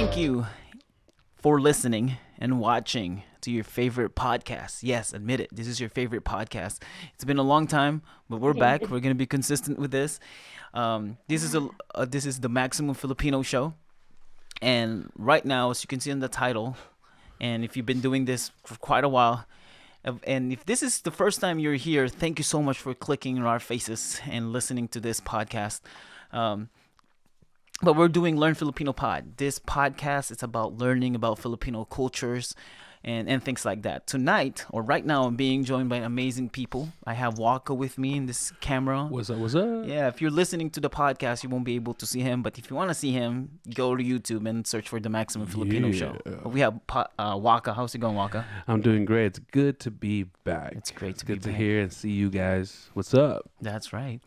thank you for listening and watching to your favorite podcast. Yes, admit it. This is your favorite podcast. It's been a long time, but we're back. We're gonna be consistent with this. This is the Maximum Filipino Show, and right now, as you can see in the title, and if you've been doing this for quite a while, and if this is the first time you're here, thank you so much for clicking on our faces and listening to this podcast. Um, but we're doing Learn Filipino Pod. This podcast is about learning about Filipino cultures and things like that. Tonight, or right now, I'm being joined by amazing people. I have Wakka with me in this camera. What's up? What's up? Yeah, if you're listening to the podcast, you won't be able to see him. But if you want to see him, go to YouTube and search for the Maximum Filipino Show. We have Wakka. How's it going, Wakka? I'm doing great. It's good to be back. It's great to It's be good to back. hear and see you guys. What's up? That's right.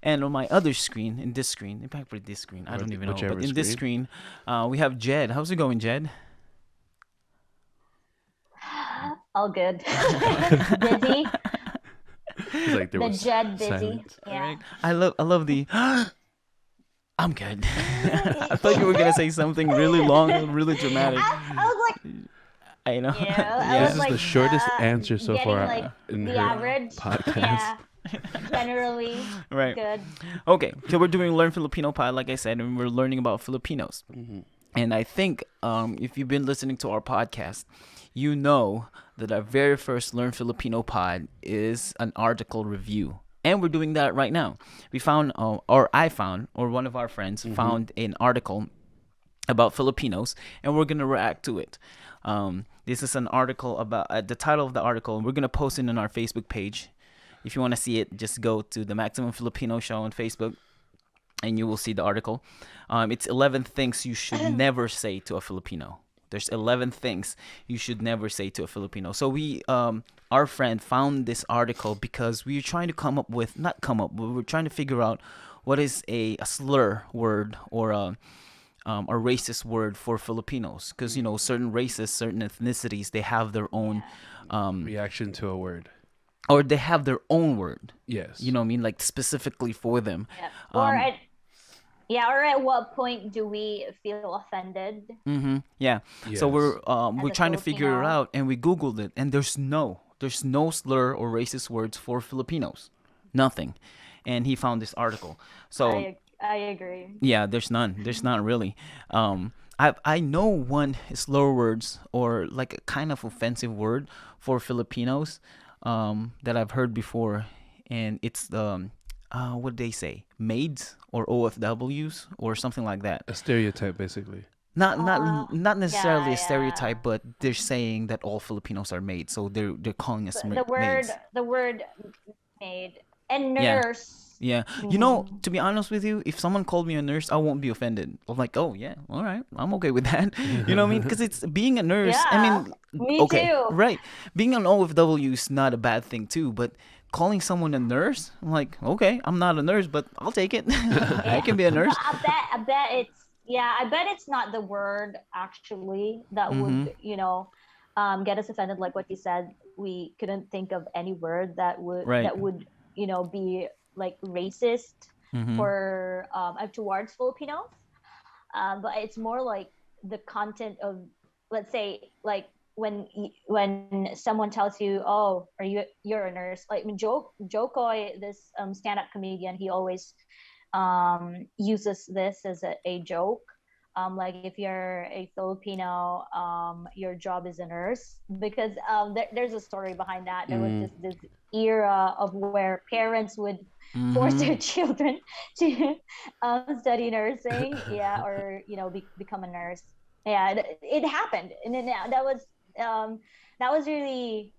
And on my other screen, in fact, for this screen, I don't even know. But in this screen, we have Jed. How's it going, Jed? All good. Busy. It's like there The was Jed busy. silence. Yeah. Right. I love the I'm good. I thought you were gonna say something really long and really dramatic. I was like, I know. yeah, I Yeah. was This is like, the shortest answer so getting far like in the her average. podcast. Yeah. Generally Right. good. Okay. So we're doing Learn Filipino Pod, like I said, and we're learning about Filipinos. Mhm. And I think if you've been listening to our podcast, you know that our very first Learn Filipino Pod is an article review. And we're doing that right now. We found, or I found, or one of our friends found an article about Filipinos, and we're going to react to it. This is an article about, the title of the article, and we're going to post it on our Facebook page. If you want to see it, just go to the Maximum Filipino Show on Facebook, and you will see the article. It's 11 things you should never say to a Filipino. There's 11 things you should never say to a Filipino. So we, our friend found this article because we were trying to we're trying to figure out what is a slur word or a racist word for Filipinos. Because, you know, certain races, certain ethnicities, they have their own, Reaction to a word. or they have their own word. Yes. You know what I mean? Like specifically for them. Yeah. Or at what point do we feel offended? Yeah. Yes. So we're As a trying to figure it Filipino. out, and we Googled it, and there's no slur or racist words for Filipinos, nothing. And he found this article. So I agree. yeah, there's none. There's not really. I know one slur words or like a kind of offensive word for Filipinos that I've heard before, and it's the what did they say? Maids or OFWs or something like that. A stereotype, basically. Not necessarily yeah. a stereotype, but they're saying that all Filipinos are maids, so they're calling us The maids. word maid and Yeah. nurse. Yeah, you know, to be honest with you, if someone called me a nurse, I won't be offended. I'm like, oh yeah, all right, I'm okay with that. You know what I mean? Because it's being a nurse. I Yeah, mean, me okay, too. right? Being an OFW is not a bad thing too, but calling someone a nurse, I'm like, okay, I'm not a nurse, but I'll take it. I can be a nurse. But I bet it's not the word actually that would, get us offended. Like what you said, we couldn't think of any word that would Right. be like racist for towards Filipinos. But it's more like the content of, let's say, like when someone tells you, "Oh, you're a nurse?" Like Joe Coy, this stand-up comedian, he always uses this as a joke. Like if you're a Filipino, your job is a nurse, because there's a story behind that. There was this era of where parents would force their children to study nursing, or become a nurse. Yeah, it happened, and then that was really,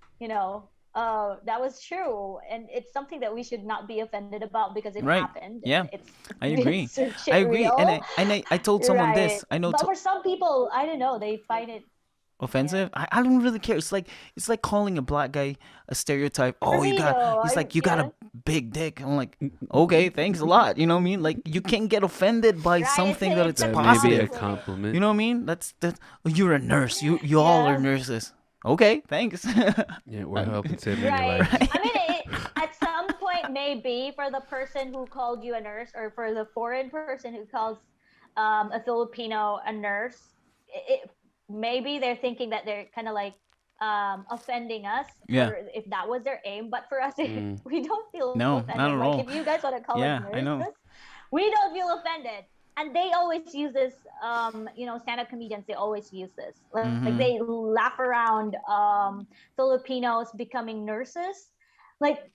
that was true, and it's something that we should not be offended about because it Right. happened. Yeah. It's I agree. it's I agree, real. and I told someone Right. this. I know. But for some people, I don't know, they find it Offensive? I don't really care. It's like calling a black guy a stereotype. Oh, you got. Burrito, He's like, you got a big dick. I'm like, okay, thanks a lot. You know what I mean? Like, you can't get offended by Right, something that it's it's a That may be a positive. compliment. compliment. You know what I mean? That's oh, you're a nurse. You all are Yeah. nurses. Okay, thanks. Yeah, we're helping save your Right. life. I mean, at some point, maybe for the person who called you a nurse, or for the foreign person who calls a Filipino a nurse, maybe they're thinking that they're kind of like offending us, Yeah. or if that was their aim. But for us, we don't feel No, offended. not at Like if all. you guys want to call us Yeah, I nurses, know. we don't feel offended. And they always use this, stand-up comedians, they always use this. Like Mm-hmm. they laugh around Filipinos becoming nurses. Like,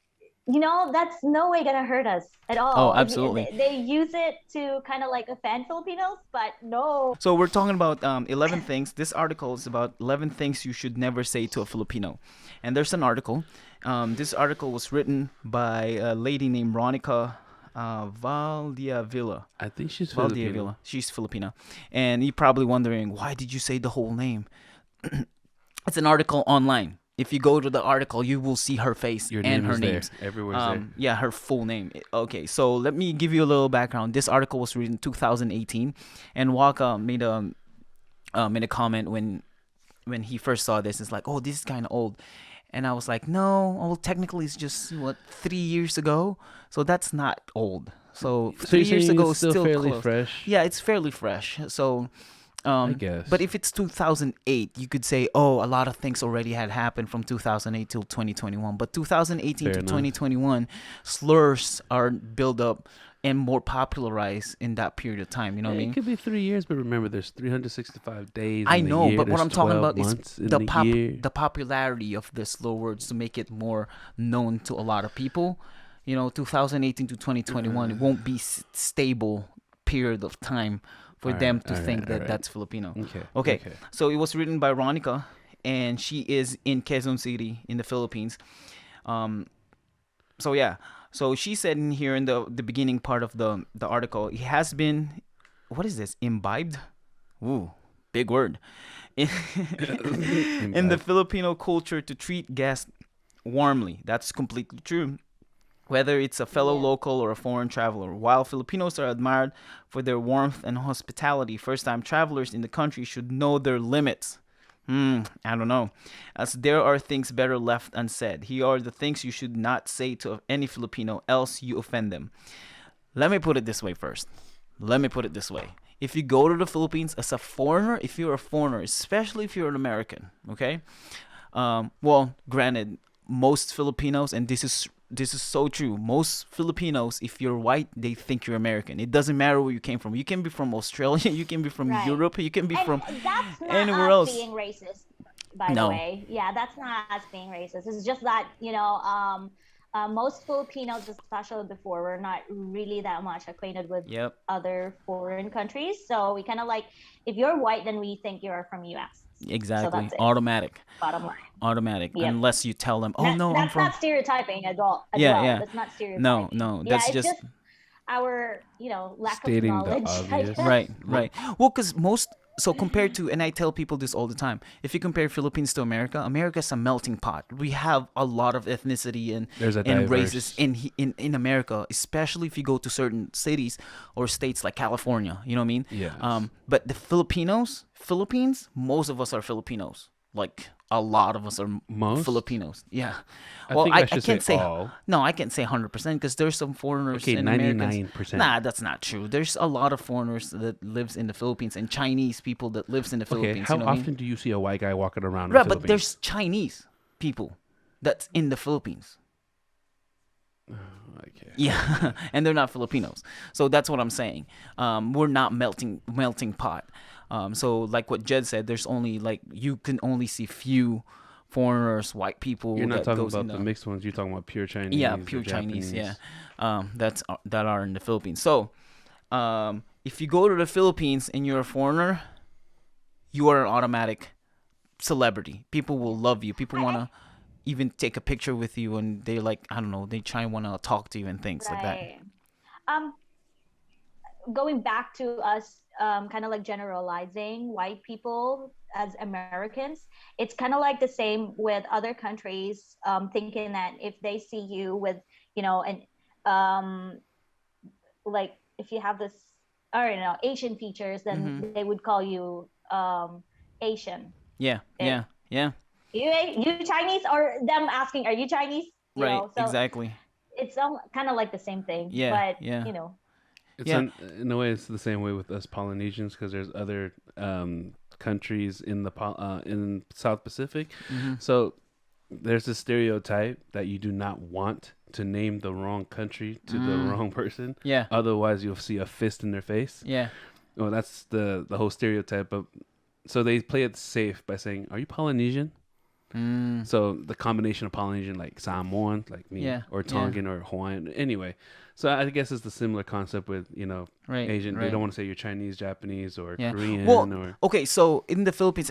that's no way gonna hurt us at Oh, all. absolutely. They use it to kind of like offend Filipinos, but no. So we're talking about 11 things. This article is about 11 things you should never say to a Filipino. And there's an article. This article was written by a lady named Ronica Valdeavilla. I think she's Filipino. Valdeavilla. She's Filipina. And you're probably wondering, why did you say the whole name? It's an article online. If you go to the article, you will see her face Your and name her is names. there. Everywhere's there. Yeah, her full name. Okay, so let me give you a little background. This article was written in 2018, and Wakka made a comment when he first saw this. It's like, oh, this is kind of old, and I was like, no, well, technically it's just 3 years ago, so that's not old. So So 3 years ago it's is still fairly close. fresh. Yeah, it's fairly fresh. So. I guess. But if it's 2008, you could say, oh, a lot of things already had happened from 2008 till 2021. But 2018 Fair to enough. 2021, slurs are built up and more popularized in that period of time. You know what I It mean? could be 3 years, but remember, there's 365 days. I in the know, year. but what There's I'm talking 12 about is months in the year. the popularity of the slow words to make it more known to a lot of people. 2018 to 2021, it won't be stable period of time for them to think that that's Filipino. Okay. So it was written by Ronica, and she is in Quezon City in the Philippines. So yeah. So she said in here in the beginning part of the article, it has been, what is this? Imbibed? Ooh, big word. In the Filipino culture to treat guests warmly. That's completely true. Whether it's a fellow local or a foreign traveler. While Filipinos are admired for their warmth and hospitality, first-time travelers in the country should know their limits. I don't know. As there are things better left unsaid. Here are the things you should not say to any Filipino, else you offend them. Let me put it this way first. If you go to the Philippines as a foreigner, if you're a foreigner, especially if you're an American, okay? Well, granted, most Filipinos, and this is so true. Most Filipinos, if you're white, they think you're American. It doesn't matter where you came from. You can be from Australia, you can be from Europe, you can be from that's not anywhere us else. being racist, by the way. Yeah, that's not us being racist. It's just that most Filipinos, especially before, we're not really that much acquainted with other foreign countries. So we kind of like, if you're white, then we think you're from US. Exactly. So Automatic. Bottom line. Automatic. Unless you tell them, oh, no, I'm that's from... not stereotyping at all. Yeah. That's not stereotyping. No. That's it's just our, lack stating of knowledge. the obvious. Right. Well, because compared to, and I tell people this all the time, if you compare Philippines to America, America's a melting pot. We have a lot of ethnicity and races in America, especially if you go to certain cities or states like California. You know what I mean? Yeah. But the Philippines, most of us are Filipinos. Like a lot of us are Filipinos. Yeah. Well, I can't say all. No, I can't say 100% because there's some foreigners in 99%. Nah, that's not true. There's a lot of foreigners that lives in the Philippines and Chinese people that lives in the Philippines. How often do you see a white guy walking around? Right, but there's Chinese people that's in the Philippines. Okay. Yeah, and they're not Filipinos. So that's what I'm saying. We're not melting pot. So like what Jed said, there's only you can only see few foreigners, white people. You're not talking about the mixed ones. You're talking about pure Chinese. Yeah, pure Chinese. Yeah, that are in the Philippines. So, if you go to the Philippines and you're a foreigner, you are an automatic celebrity. People will love you. People want to even take a picture with you, and they I don't know, they try and want to talk to you and things like that. Going back to us, kind of like generalizing white people as Americans, it's kind of like the same with other countries, thinking that if they see you with, like if you have this, I don't know, Asian features, then they would call you Asian. Yeah. You Chinese, or them asking, are you Chinese? Right, exactly. It's kind of like the same thing. Yeah, but yeah. It's in a way, it's the same way with us Polynesians, because there's other countries in the in South Pacific. So there's a stereotype that you do not want to name the wrong country to the wrong person. Yeah. Otherwise, you'll see a fist in their face. Yeah. Well, that's the whole stereotype. But so they play it safe by saying, "Are you Polynesian?" So the combination of Polynesian, like Samoan, like me, or Tongan or Hawaiian. Anyway, so I guess it's the similar concept with, Asian. They don't want to say you're Chinese, Japanese, or Korean. Well, or okay, so in the Philippines,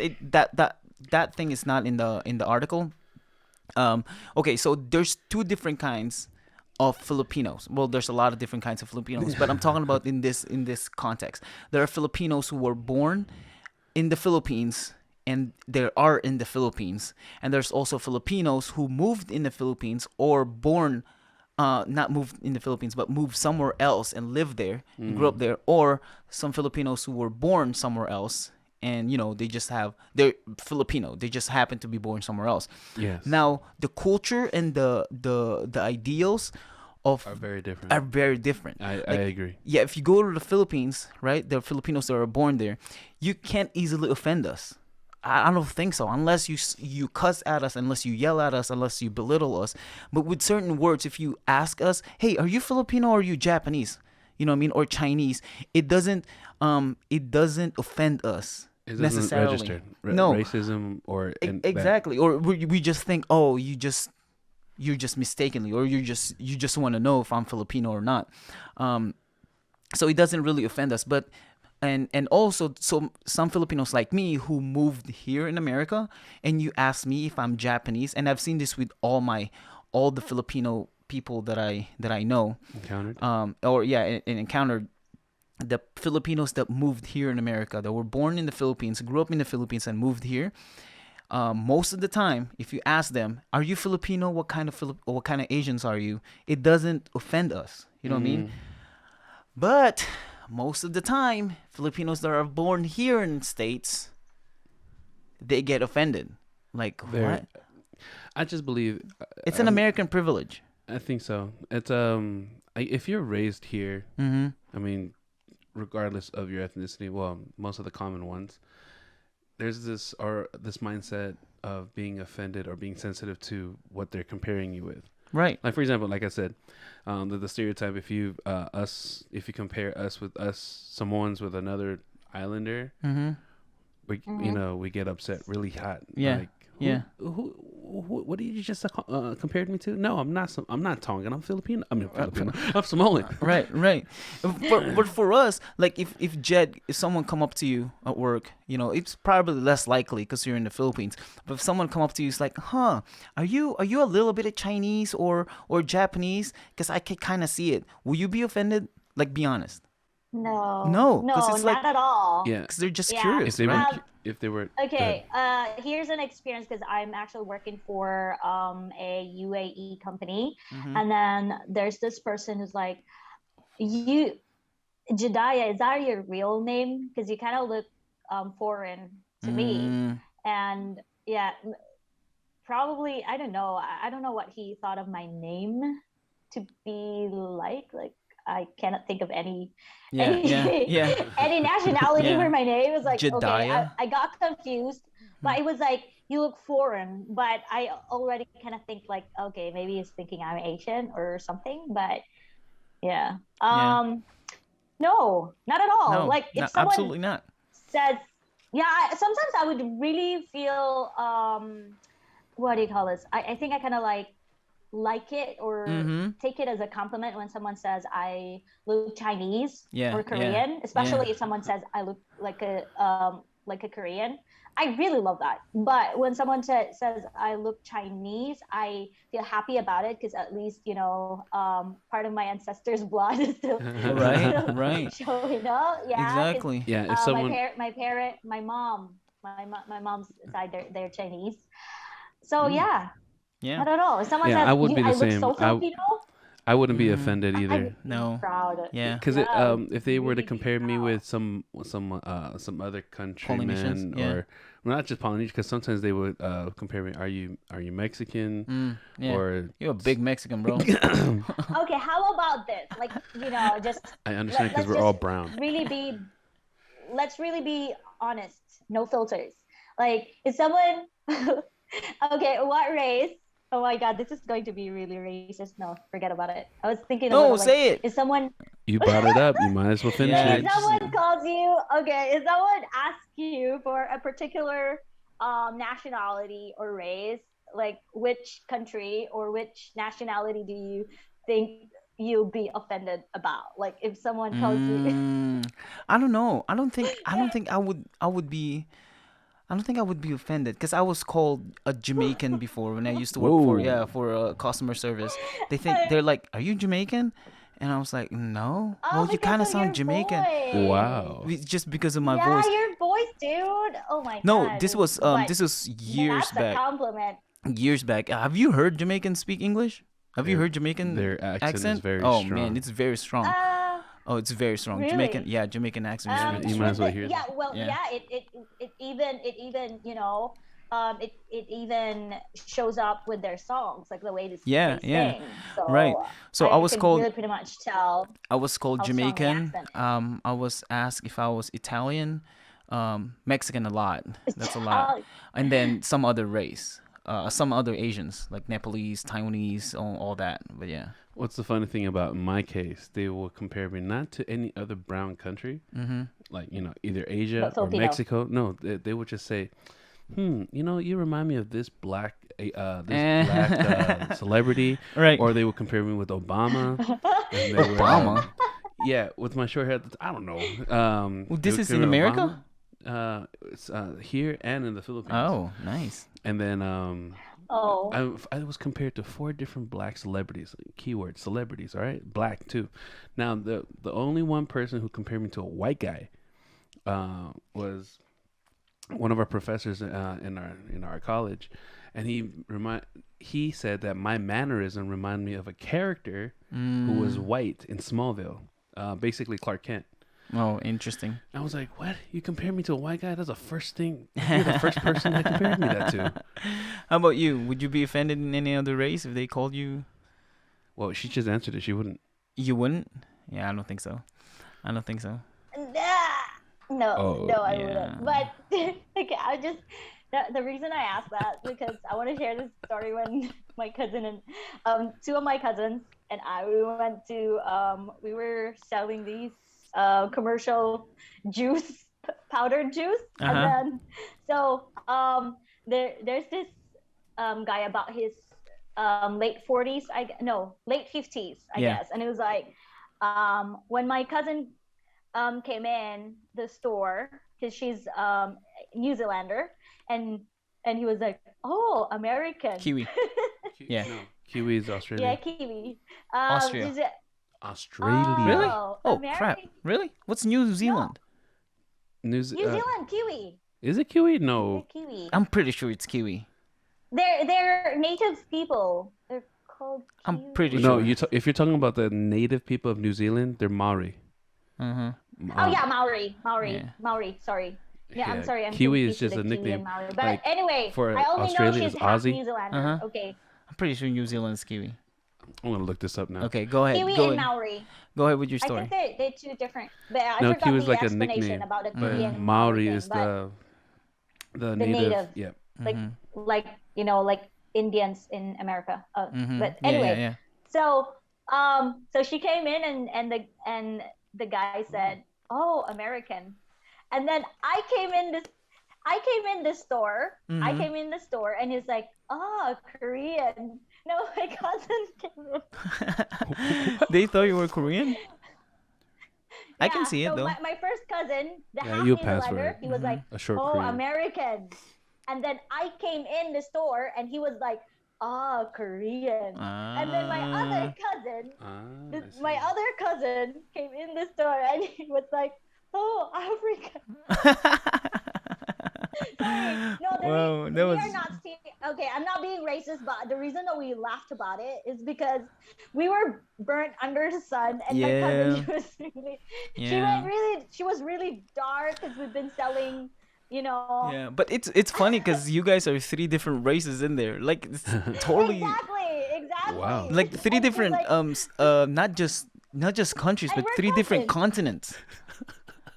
that thing is not in the article. Okay, so there's two different kinds of Filipinos. Well, there's a lot of different kinds of Filipinos, but I'm talking about in this context. There are Filipinos who were born in the Philippines and they are in the Philippines, and there's also Filipinos who moved in the Philippines or born not moved in the Philippines but moved somewhere else and lived there and grew up there, or some Filipinos who were born somewhere else and they're Filipino, they just happen to be born somewhere else. Yes. Now the culture and the ideals are very different. I agree. Yeah, if you go to the Philippines, right, there are Filipinos that are born there, you can't easily offend us. I don't think so, unless you cuss at us, unless you yell at us, unless you belittle us. But with certain words, if you ask us, hey, are you Filipino or are you Japanese? You know what I mean? Or Chinese, it doesn't offend us. It doesn't necessarily register no racism or exactly, or we just think, oh, you're just mistakenly, or you just want to know if I'm Filipino or not. So it doesn't really offend us, but and also, so some Filipinos like me who moved here in America, and you ask me if I'm Japanese, and I've seen this with all the Filipino people that I know encountered, and encountered. The Filipinos that moved here in America, that were born in the Philippines, grew up in the Philippines, and moved here. Most of the time, if you ask them, "Are you Filipino? What kind of Asians are you?" It doesn't offend us. You know what I mean? But most of the time, Filipinos that are born here in the States, they get offended. Like, what? I just believe it's an American privilege. I think so. It's if you're raised here, I mean, regardless of your ethnicity, well, most of the common ones, there's this mindset of being offended or being sensitive to what they're comparing you with. Right. Like, for example, like I said, the stereotype, if you compare us Samoans with another islander, we get upset really hot. Yeah. Like, what did you just compared me to? No, I'm not. I'm not Tongan. I'm Filipino. I'm Filipino. I'm Samoan. Right. But for us, like if someone come up to you at work, it's probably less likely because you're in the Philippines. But if someone come up to you, it's like, are you a little bit of Chinese or Japanese? Because I can kind of see it. Will you be offended? Like, be honest. No, it's not at all. Yeah, because they're just curious. If they were okay, here's an experience, because I'm actually working for a UAE company, and then there's this person who's like, "You, Jediah, is that your real name? Because you kind of look foreign to me." And yeah, probably, I don't know what he thought of my name to be like. I cannot think of any nationality where my name was like, Jediah. Okay, I got confused, but it was like, you look foreign, but I already kind of think like, okay, maybe he's thinking I'm Asian or something, but no, not at all. No, like if someone absolutely not says, sometimes I would really feel, what do you call this? I think I kind of like it or take it as a compliment when someone says I look Chinese or Korean, especially if someone says I look like a Korean. I really love that. But when someone says I look Chinese, I feel happy about it, because at least part of my ancestors' blood is still right showing up. Yeah, exactly. Yeah, if someone my mom's side, they're Chinese. So yeah. I don't know. If someone says, I would be the same. So Filipino, I wouldn't be offended either. No. Proud. Yeah. Because if they were to compare me with some other countrymen, or not just Polynesian, because sometimes they would compare me. Are you Mexican? Or you're a big Mexican, bro. Okay, how about this? Like, just I understand, because we're all brown. Let's really be honest, no filters. Like, is someone okay? What race? Oh my God, this is going to be really racist. No, forget about it. I was thinking about No, like, say it. is someone You brought it up. You might as well finish Yeah, it. if someone calls you, okay, if someone asks you for a particular nationality or race, like which country or which nationality do you think you'll be offended about? Like if someone tells you, I don't know. I don't think I would be offended because I was called a Jamaican before when I used to work for Whoa. customer service. They're like, "Are you Jamaican?" And I was like, "No." oh, Well, you kind because of of sound your Jamaican. Wow. voice. Just because of my Yeah, voice. your voice, dude. Oh my No, God. But this was years that's a back. compliment. Years back. Have you heard Jamaicans speak English? Have you Their heard Jamaican their accent is accent? very Oh strong. man, it's very strong. Uh, Oh, it's very strong. Jamaican, really? yeah, Jamaican accent is really You might strong. as well hear Yeah, that. well, Yeah. yeah, it even it even shows up with their songs, like the way Yeah, they yeah. sing. So Right. So I can really pretty much tell I was called how strong the Jamaican. accent I was asked if I was Italian, Mexican a lot. is. That's a lot. And then some other race, some other Asians like Nepalese, Taiwanese, all that. But yeah. What's the funny thing about my case? They will compare me not to any other brown country, like either Asia But or Filipino. Mexico. No, they would just say, you remind me of this black celebrity, Right. or they would compare me with Obama. And they would, Obama. yeah, with my short hair. I don't know. Well, they this would is compare in me with America? Obama. It's here and in the Philippines. Oh, nice. And then Oh, I was compared to 4 different black celebrities. Keyword celebrities, all right? Black too. Now the only one person who compared me to a white guy was one of our professors in our college, and he said that my mannerism reminded me of a character who was white in Smallville, basically Clark Kent. Oh, interesting. I was like, "What? You compare me to a white guy? That's the first thing. You're the first person that compared me that to." How about you? Would you be offended in any other race if they called you? Well, she just answered it. She wouldn't. You wouldn't? Yeah, I don't think so. no, Oh, no, I yeah. wouldn't. But okay, I just the reason I asked that because I want to share this story when my cousin and 2 of my cousins and we went to we were selling these commercial juice, powdered juice, and then so there's this guy about his late 40s, late 50s, I guess, and it was like when my cousin came in the store because she's New Zealander, and he was like, "Oh, American." Kiwi. Yeah. No, Kiwi is Australia. Yeah, Kiwi. Austria. Is it- Australia. Really? Oh, Oh, crap. Really? What's New Zealand? New Zealand, Kiwi. Is it Kiwi? No. They're Kiwi. I'm pretty sure it's Kiwi. They're native people. They're called Kiwi. I'm pretty No, sure. if you're talking about the native people of New Zealand, they're Maori. Oh yeah, Maori. Yeah. Maori. Sorry. Yeah, I'm sorry. I'm Kiwi is confused with just a the Kiwi nickname. and Maori. But Like, anyway, for I only Australia, know it's she's half Aussie. New Zealander. Okay. I'm pretty sure New Zealand is Kiwi. I'm gonna look this up now. Okay, go ahead. Kiwi Go and ahead. Maori. Go ahead with your I story. think they're 2 different. But I No, forgot Kiwi's the like a explanation nickname, about the but Kiwi and Maori thing, is but the native. native. Yeah. like like Indians in America. But Yeah, anyway, yeah. so she came in and the guy said, "Oh, American," and then I came in the store. I came in the store and he's like, "Oh, Korean." No, my cousin came in. They thought you were Korean? I can Yeah, see it so though. My first cousin, the Yeah, half you'll New pass for Zealander, it. he was like, A short "Oh, Korean. American," and then I came in the store and he was like, "Ah, Korean," and then my other cousin. I see. My other cousin came in the store and he was like, "Oh, African." Sorry. No, Wow, that we was- are not okay, I'm not being racist, but the reason that we laughed about it is because we were burnt under the sun, and my cousin she was really dark because we've been selling, Yeah, but it's funny because you guys are 3 different races in there. Like it's totally Exactly. Wow. like 3 And it was different like- not just countries, but And we're 3 different cousins. continents.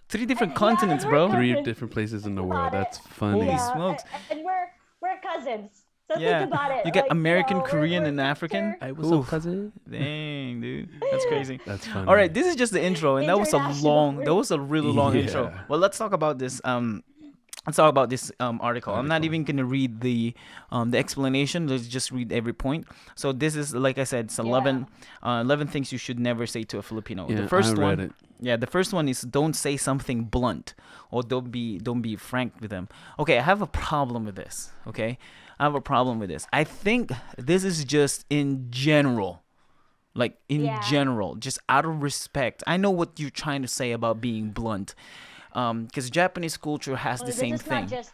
Three different Yeah, continents, and we're bro. Three cousins. different places in Think the world. about it. That's funny. Holy Yeah, smokes. and we're cousins. So think Yeah. about it. You get Like, American, Korean, we're and African. inter Hey, what's up, Oof. cousin? Dang, dude. That's crazy. That's All funny. right, this is just the intro, and international. that was a really long intro. Yeah. Well, let's talk about this. Let's talk about this article. I'm not Article. even gonna read the explanation. Let's just read every point. So this is, like I said, it's 11, Yeah. 11 things you should never say to a Filipino. Yeah, The first I read one, it. yeah, the first one is don't say something blunt, or don't be frank with them. Okay, I have a problem with this. Okay, I have a problem with this. I think this is just in general, like in Yeah. general, just out of respect. I know what you're trying to say about being blunt, because Japanese culture has Well, the this same is not thing. just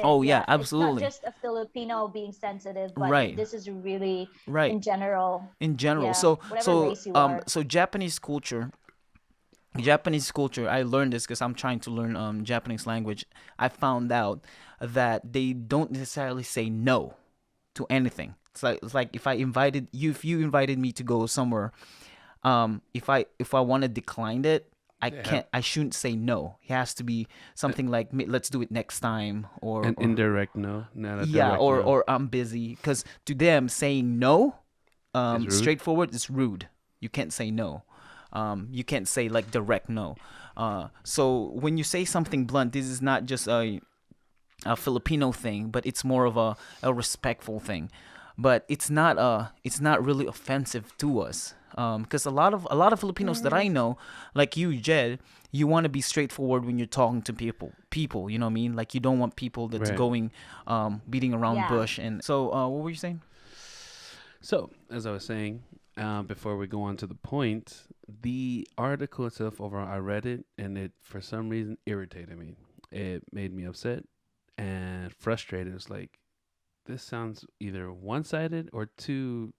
Oh yeah, yeah, it's not absolutely. just a Filipino being sensitive, but Right, this is really right. in general. In general, Yeah, whatever race you are. so Japanese culture, I learned this because I'm trying to learn Japanese language. I found out that they don't necessarily say no to anything. It's like if you invited me to go somewhere, if I want to decline it, Yeah. I shouldn't say no. It has to be something like, let's do it next time," An or indirect no, not a yeah, direct no. or I'm busy. Because to them, saying no, Is rude. straightforward, is rude. You can't say no. You can't say like direct no. So when you say something blunt, this is not just a Filipino thing, but it's more of a respectful thing. But it's not really offensive to us. Because a lot of Filipinos that I Mm, know, like you, Jed, you want to be straightforward when you're talking to people, you know what I mean? Like you don't want people that's Right. going beating around yeah. bush. And so what were you saying? So, as I was saying, before we go on to the point, the article itself overall, I read it and it, for some reason, irritated me. It made me upset and frustrated. It's like, this sounds either one sided or two,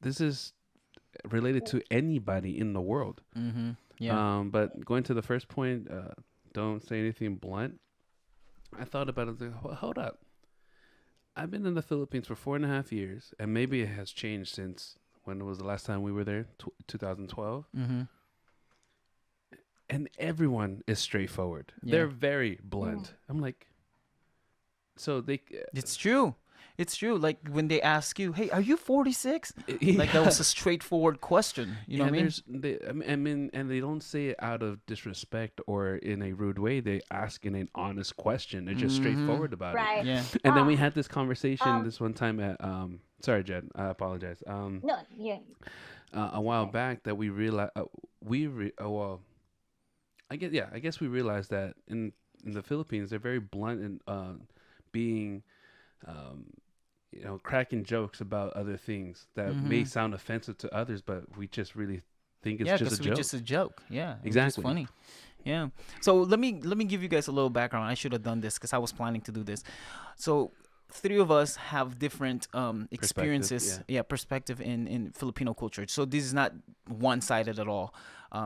this is related to anybody in the world. Mm-hmm. Yeah. But going to the first point, don't say anything blunt. I thought about it. Like, hold up. I've been in the Philippines for 4.5 years, and maybe it has changed since when was the last time we were there, 2012. Mm-hmm. And everyone is straightforward. Yeah. They're very blunt. I'm like, so they, It's true. It's true. Like when they ask you, "Hey, are you 46?" Like that yeah. was a straightforward question. You know what I mean? And they don't say it out of disrespect or in a rude way. They ask in an honest question. They're just straightforward about it. Right. Yeah. And then we Um, had this conversation um, this one time at sorry Jed, I apologize. no, yeah. A while back that we realized well, I guess we realized that in the Philippines they're very blunt and being um cracking jokes about other things that may Mm-hmm. sound offensive to others, but we just really think it's Yeah, just a because we joke. just a joke. Yeah, it's just Exactly. funny. Yeah. So let me give you guys a little background. I should have done this because I was planning to do this. So three of us have different experiences, perspective in Filipino culture. So this is not one sided at all.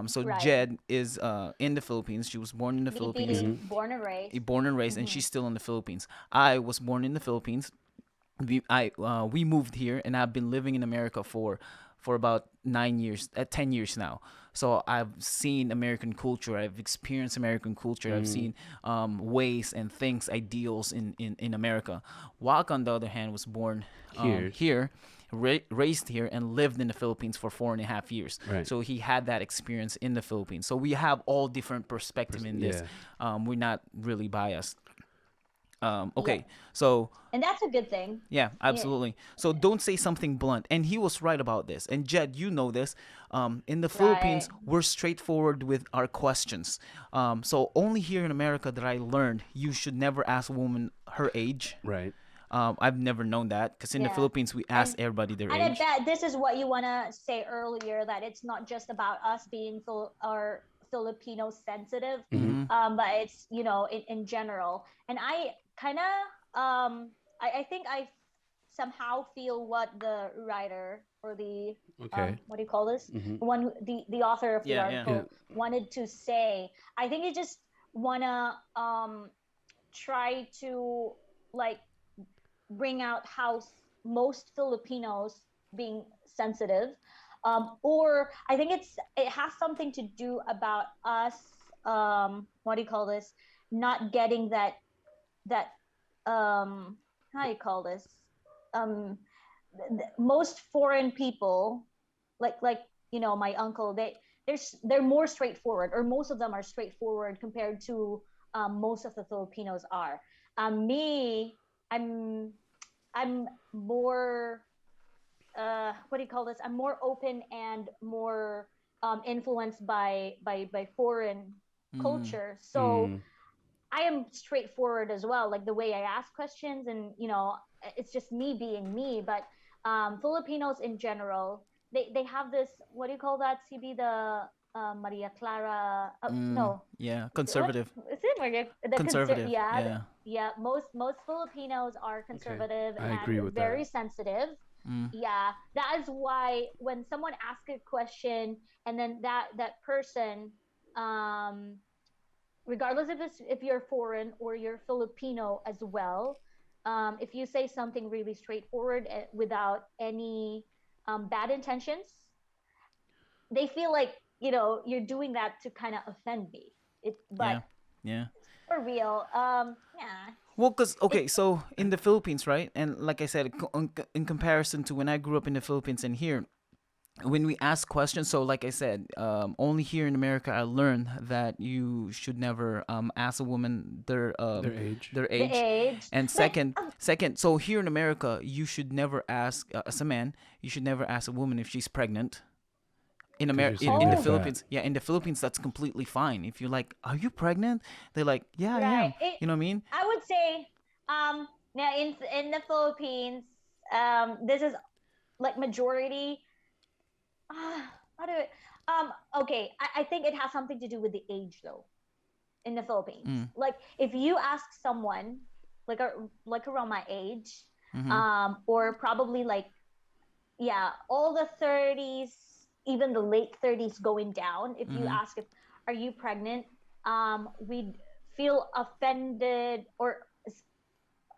So Right. Jed is in the Philippines. She was born in the Philippines, BB, born and raised. born and raised, and Mm-hmm. she's still in the Philippines. I was born in the Philippines. We moved here, and I've been living in America for about 9 years, 10 years now. So I've seen American culture. I've experienced American culture. I've seen ways and things, ideals in America. Wakka, on the other hand, was born Here. here, raised here, and lived in the Philippines for 4.5 years. Right. So he had that experience in the Philippines. So we have all different perspective in this. Yeah. We're not really biased. Okay, Yeah. so And that's a good thing. yeah, Yeah. absolutely. So don't say something blunt. And he was right about this. And Jed, you know this. In the Right. Philippines, we're straightforward with our questions. So only here in America that I learned you should never ask a woman her age. Right. I've never known that because in the Yeah. Philippines we ask And everybody their and I age. bet this is what you want to say earlier, that it's not just about us being or Filipino sensitive, Mm-hmm. but it's in general. And I kind of I think I somehow feel what the writer or the Okay. what do you call this, Mm-hmm. the author of the Yeah, yeah. article wanted to say. I think you just wanna try to like bring out how most Filipinos being sensitive, or I think it has something to do about us what do you call this, not getting that how do you call this, um most foreign people, like my uncle, they're more straightforward, or most of them are straightforward compared to most of the Filipinos are. Me, i'm I'm more what do you call this, I'm more open and more influenced by foreign Mm. culture. So Mm. I am straightforward as well, like the way I ask questions, and it's just me being me. But Filipinos in general, they have this, what do you call that, CB, the Maria Clara, no, Yeah, what conservative. is it, Maria, Conservative. yeah, Yeah. yeah, most Filipinos are Okay, conservative I and agree with that. very sensitive. Mm. Yeah, that is why when someone asks a question, and then that person, um regardless if you're foreign or you're Filipino as well, if you say something really straightforward, without any bad intentions, they feel like you're doing that to kind of offend me. But Yeah. Yeah. for real, yeah, Well, cause it okay, so in the Philippines, right, and like I said, in comparison to when I grew up in the Philippines and here, when we ask questions, so like I said, only here in America I learned that you should never ask a woman Their age. their the age, age, and but second, so here in America you should never ask as a man, you should never ask a woman if she's pregnant. Because you're saying In the they're oh, fat. Philippines, yeah, in the Philippines that's completely fine. If you're like, "Are you pregnant?" They're like, "Yeah, I right. am." You know what I mean? I would say, now in the Philippines, this is like majority. How do it? Okay, I think it has something to do with the age though in the Philippines. Mm. Like if you ask someone like around my age, Mm-hmm. or probably like, yeah, all the 30s, even the late 30s going down, if you Mm-hmm. ask if are you pregnant, we'd feel offended, or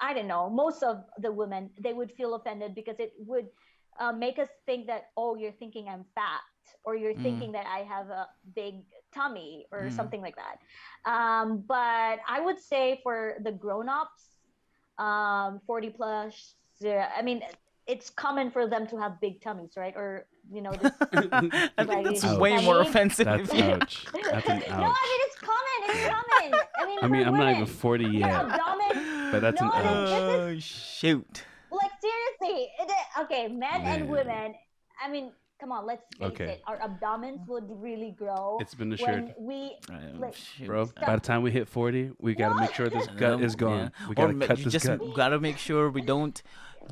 I don't know, most of the women, they would feel offended because it would make us think that, oh, you're thinking I'm fat, or you're Mm. thinking that I have a big tummy or Mm. something like that. But I would say for the grown-ups, 40 plus, I mean, it's common for them to have big tummies, right? Or, this I think that's sluggish way Ouch. more tummy. offensive That's if you. ouch. That's an No, I ouch. mean, it's common. It's common. I mean, I for mean, I'm not even women, 40 their yet, abdomen. but that's No, an this ouch. is Oh shoot. like seriously. Okay, men and Man. women. I mean, come on, let's face Okay. it. Our abdomens would really grow It's been when assured. we like Shoot. Bro, by start. the time we hit 40, we got No, to make sure this gut is Yeah. gone. We got to cut You this just gut. gotta make sure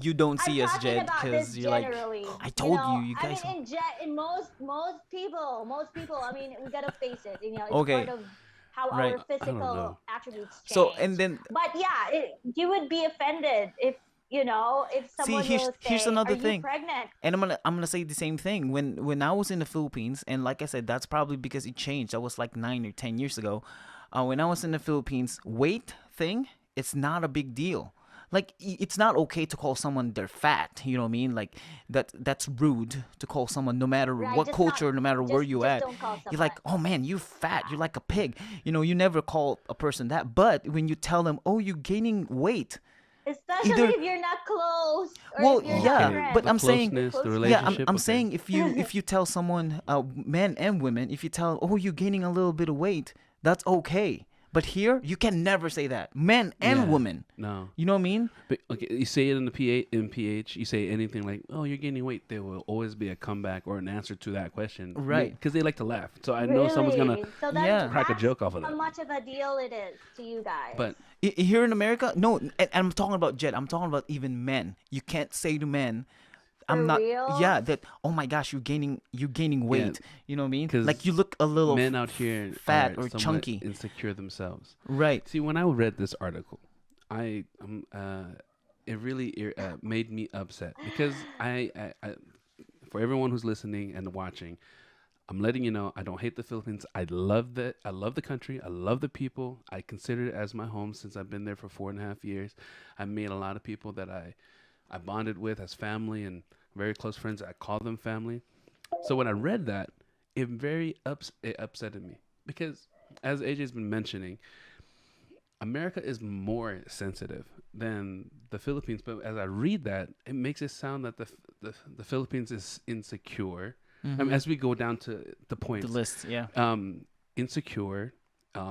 you don't I'm see us, talking Jed, about this because you're like, generally. I told you, you I guys. mean, in most people. I mean, we gotta face it. It's part Okay, of how right. our I don't physical know. attributes So change. and then But yeah, you would be offended if see, someone will here's say, "Are another you thing, pregnant?" and I'm gonna say the same thing. When I was in the Philippines, and like I said, that's probably because it changed. That was like 9 or 10 years ago. When I was in the Philippines, weight thing, it's not a big deal. Like it's not okay to call someone they're fat. You know what I mean? Like that's rude to call someone, no matter Right? what culture, no matter where you Just at. don't call You're someone. like, oh man, you're fat. You're like a pig. You never call a person that. But when you tell them, oh, you're gaining weight, Especially either if you're not close or well, if you're not yeah, Okay, but the friends. I'm If saying, you're closeness, the close yeah, friends. relationship. I'm Okay. saying if you tell someone, men and women, if you tell, oh, you're gaining a little bit of weight, that's okay. But here, you can never say that, men and Yeah. women. No. You know what I mean? But okay, you say it in the PH, you say anything like, "Oh, you're gaining weight." There will always be a comeback or an answer to that question, Right. Because they like to laugh. So I know someone's gonna Really? So Yeah. crack a that's joke off of how that. much of a deal it is to you guys. But Here in America, no, and I'm talking about Jed. I'm talking about even men. You can't say to men, I'm For not. real? Yeah, that. Oh my gosh, you're gaining yeah, weight. You know what I mean? Like you because look a little men out here fat are or somewhat chunky. insecure themselves. Right. See, when I read this article, it really made me upset because for everyone who's listening and watching, I'm letting you know I don't hate the Philippines. I love the country. I love the people. I consider it as my home since I've been there for 4.5 years. I made a lot of people that I bonded with as family and very close friends. I call them family. So when I read that, it upsetted me because as AJ's been mentioning, America is more sensitive than the Philippines. But as I read that, it makes it sound that the Philippines is insecure. I mean, as we go down to the points, The list, yeah. Insecure,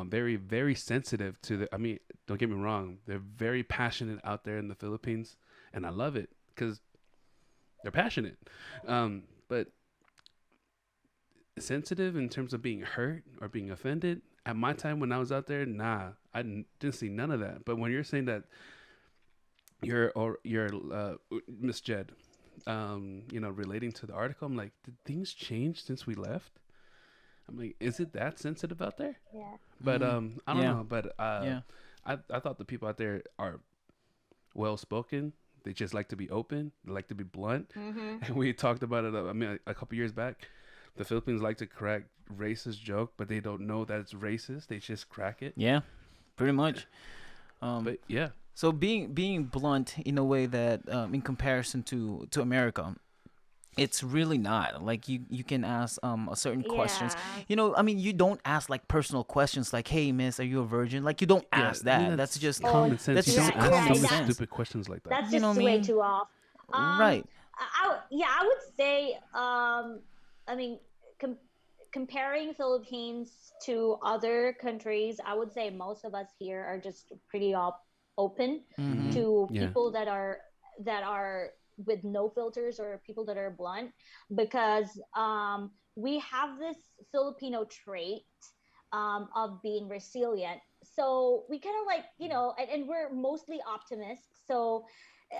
very, very sensitive to the. I mean, don't get me wrong; they're very passionate out there in the Philippines, and I love it because they're passionate. But sensitive in terms of being hurt or being offended. At my time when I was out there, nah, I didn't see none of that. But when you're saying that you're Miss Jed, relating to the article, I'm like, did things change since we left? I'm like, is it that sensitive out there? Yeah. But I don't know. But Yeah. I thought the people out there are well spoken. They just like to be open. They like to be blunt. And we talked about it. I mean, a couple years back, the Philippines like to crack racist joke, but they don't know that it's racist. They just crack it. Yeah, pretty much. But yeah. So being blunt in a way that, in comparison to America, it's really not. Like you can ask a certain questions. I mean, you don't ask like personal questions like, "Hey, miss, are you a virgin?" Like you don't ask that. I mean, that's just common sense. That's You just don't ask common some sense. stupid questions like that. That's You just know what I way mean? too off. Right. I would say, I mean, comparing Philippines to other countries, I would say most of us here are just pretty open to people that are with no filters or people that are blunt, because we have this Filipino trait of being resilient. So we kind of like, and we're mostly optimists. So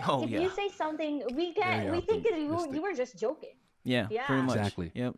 Oh, if yeah. you say something, we Very think that optimistic. you were just joking. Yeah, Yeah. pretty much. Exactly. Yep.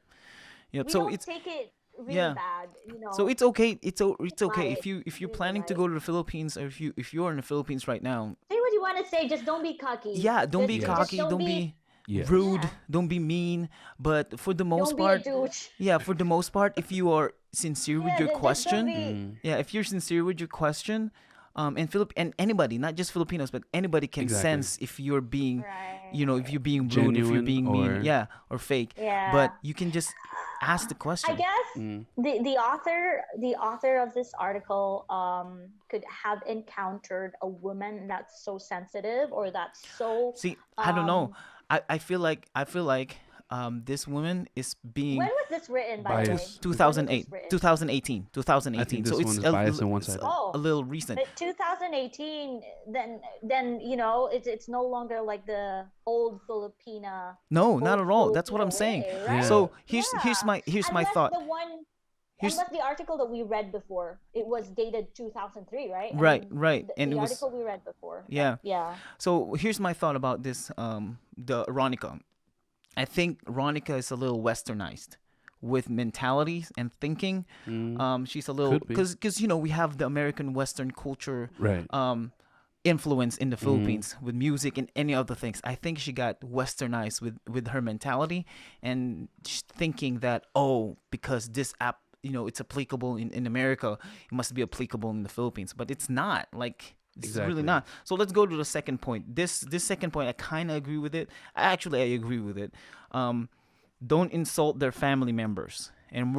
Yep. We So don't it's take it really yeah. bad, So it's okay. It's okay Light. if you're Really planning to light. go to the Philippines, or if you're in the Philippines right now. Say what you want to say, just don't be cocky. Yeah, don't be Just cocky. don't Don't be Yes. rude. Yeah. Don't be mean. But for the most Don't be a part, douche. yeah, for the most part, if you are sincere with your Just don't question, be. yeah, if you're sincere with your question, and anybody, not just Filipinos, but anybody can Exactly. sense if you're being, Right. if you're being rude, if you're Genuine being mean, or- yeah, or fake. Yeah. But you can just ask the I question. guess the author of this article could have encountered a woman that's so sensitive or that's so. See, I don't know. I feel like this woman is being When was this written, by the way? Bias. 2008, 2018, 2018. I think this so one it's is biased and one-sided. Oh. a little recent. 2018. Then it's no longer like the old Filipina. No, not old at all. That's what I'm Filipino saying. way, right? So here's my Unless thought. Here's- Unless the article that we read before, it was dated 2003, right? Right, mean, right. The, And the it was- article we read before. Yeah. Yeah. So here's my thought about this. The Ronica. I think Ronica is a little westernized with mentalities and thinking. She's a little Could be. because we have the American Western culture Right. influence in the Philippines with music and any other things. I think she got westernized with her mentality and she's thinking that because this app it's applicable in America, it must be applicable in the Philippines, but it's not. Like it's really Exactly. not. So let's go to the second point. This second point, I kind of agree with it. I agree with it. Don't insult their family members. And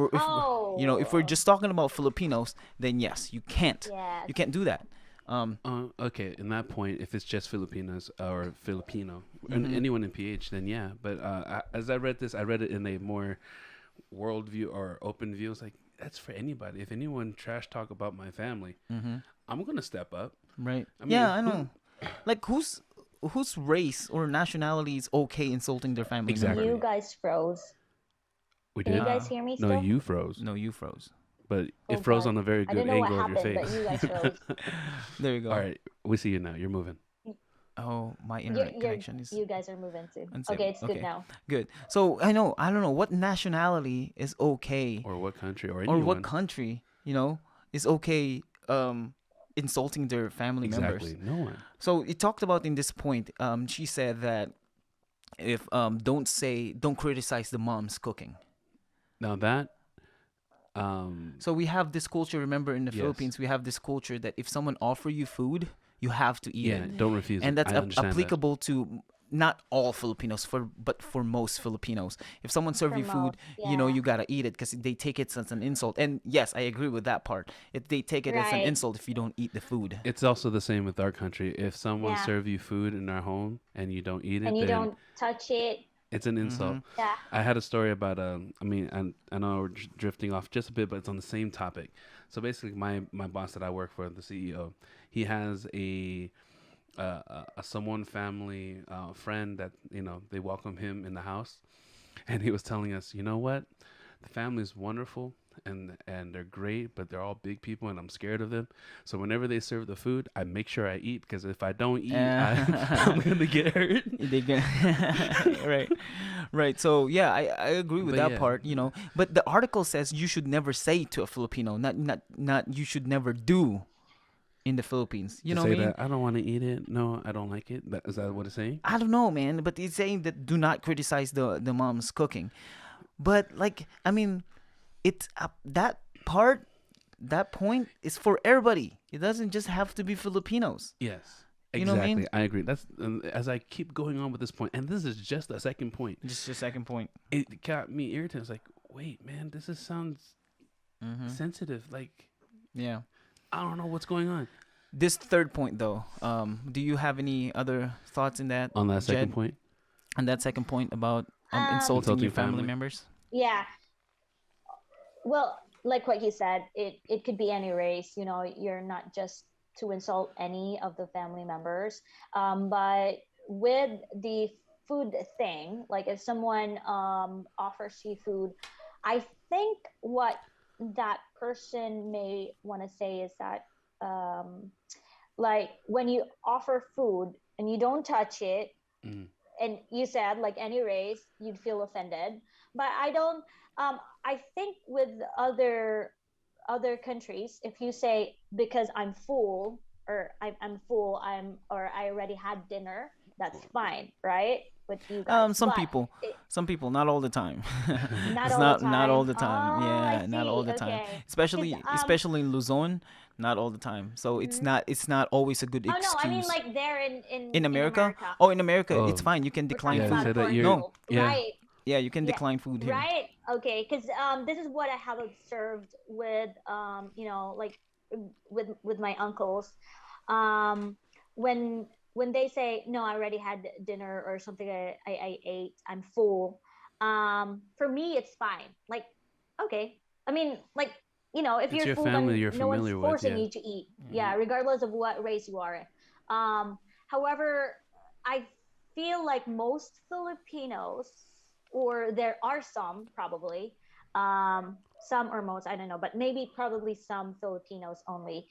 if we're just talking about Filipinos, then yes, you can't. Yes. You can't do that. Okay, in that point, if it's just Filipinos or Filipino, and anyone in PH, then yeah. But as I read this, I read it in a more worldview or open view. It's like, that's for anybody. If anyone trash talk about my family, I'm going to step up. Right. I mean, yeah, I know. Like whose race or nationality is okay insulting their family Exactly. member? You guys froze. We Can did. you guys hear me still? No, you froze. No, you froze. But Oh, it froze God. on a very I good didn't know what angle of your happened, face. but you guys froze. There you go. All right, we see you now. You're moving. Oh, my internet connection is You guys are moving too. unstable. Okay, it's good now. Good. So I don't know what nationality is okay Or what country or or anyone. what country, is okay insulting their family Exactly. members. No one. So it talked about in this point, she said that if don't criticize the mom's cooking. Now that So we have this culture, remember in the Yes. Philippines, we have this culture that if someone offer you food, you have to eat it. don't refuse And it. that's I understand that. applicable to not all Filipinos, but for most Filipinos. If someone serve you food, Promote. Yeah. you gotta eat it because they take it as an insult. And yes, I agree with that part. If they take it as an Right. insult if you don't eat the food. It's also the same with our country. If someone Yeah. serve you food in our home and you don't eat it, And you then don't touch it. it's an insult. Yeah. I had a story about I mean, I know we're drifting off just a bit, but it's on the same topic. So basically, my boss that I work for, the CEO, he has a someone family friend that they welcome him in the house, and he was telling us, you know what, the family is wonderful and they're great, but they're all big people and I'm scared of them. So whenever they serve the food, I make sure I eat, because if I don't eat, I'm gonna get hurt. They gonna right, right. So yeah, I agree with But that yeah. part. But the article says you should never say to a Filipino, not you should never do in the Philippines. You To know say what I mean? that I don't want to eat it. No, I don't like it. Is that what it's saying? I don't know, man, but it's saying that do not criticize the mom's cooking. But like, I mean, it's that part, that point is for everybody. It doesn't just have to be Filipinos. Yes. You know what I Exactly. mean? I agree. That's as I keep going on with this point, and this is just a second point. Just your second point. It got me irritated. It's like, wait, man, sounds sensitive. Like, Yeah. I don't know what's going on. This third point, though, do you have any other thoughts in that? On that second Jed? point, On that second point about insulting Insulting your family family. members? Yeah. Well, like what he said, it could be any race. You're not just to insult any of the family members. But with the food thing, like if someone offers you food, I think what that person may want to say is that like when you offer food and you don't touch it, and you said like any race, you'd feel offended. But I don't. I think with other countries, if you say because I'm full, or I'm full, or I already had dinner, that's fine, right? With you guys. Some But people, not all the time. not It's all the not all time. the time. Oh, I Yeah, not see. all the time. Okay. 'Cause, Especially in Luzon, not all the time. So it's not always a good oh no, I mean excuse. like there In America? America. Oh, in America, Oh. it's fine. You can We're decline talking Yeah, they about food. said that foreign you're No. people. yeah. Right. Yeah, you can Yeah, decline food here. right. Okay, because this is what I have observed with like with my uncles, um when they say no, I already had dinner or something, I ate, I'm full. For me it's fine, like okay, I mean like if It's you're your full family then you're no one's familiar with, forcing yeah. you to eat, yeah, regardless of what race you are. However, I feel like most Filipinos, or there are some probably, some or most, I don't know, but maybe probably some Filipinos only,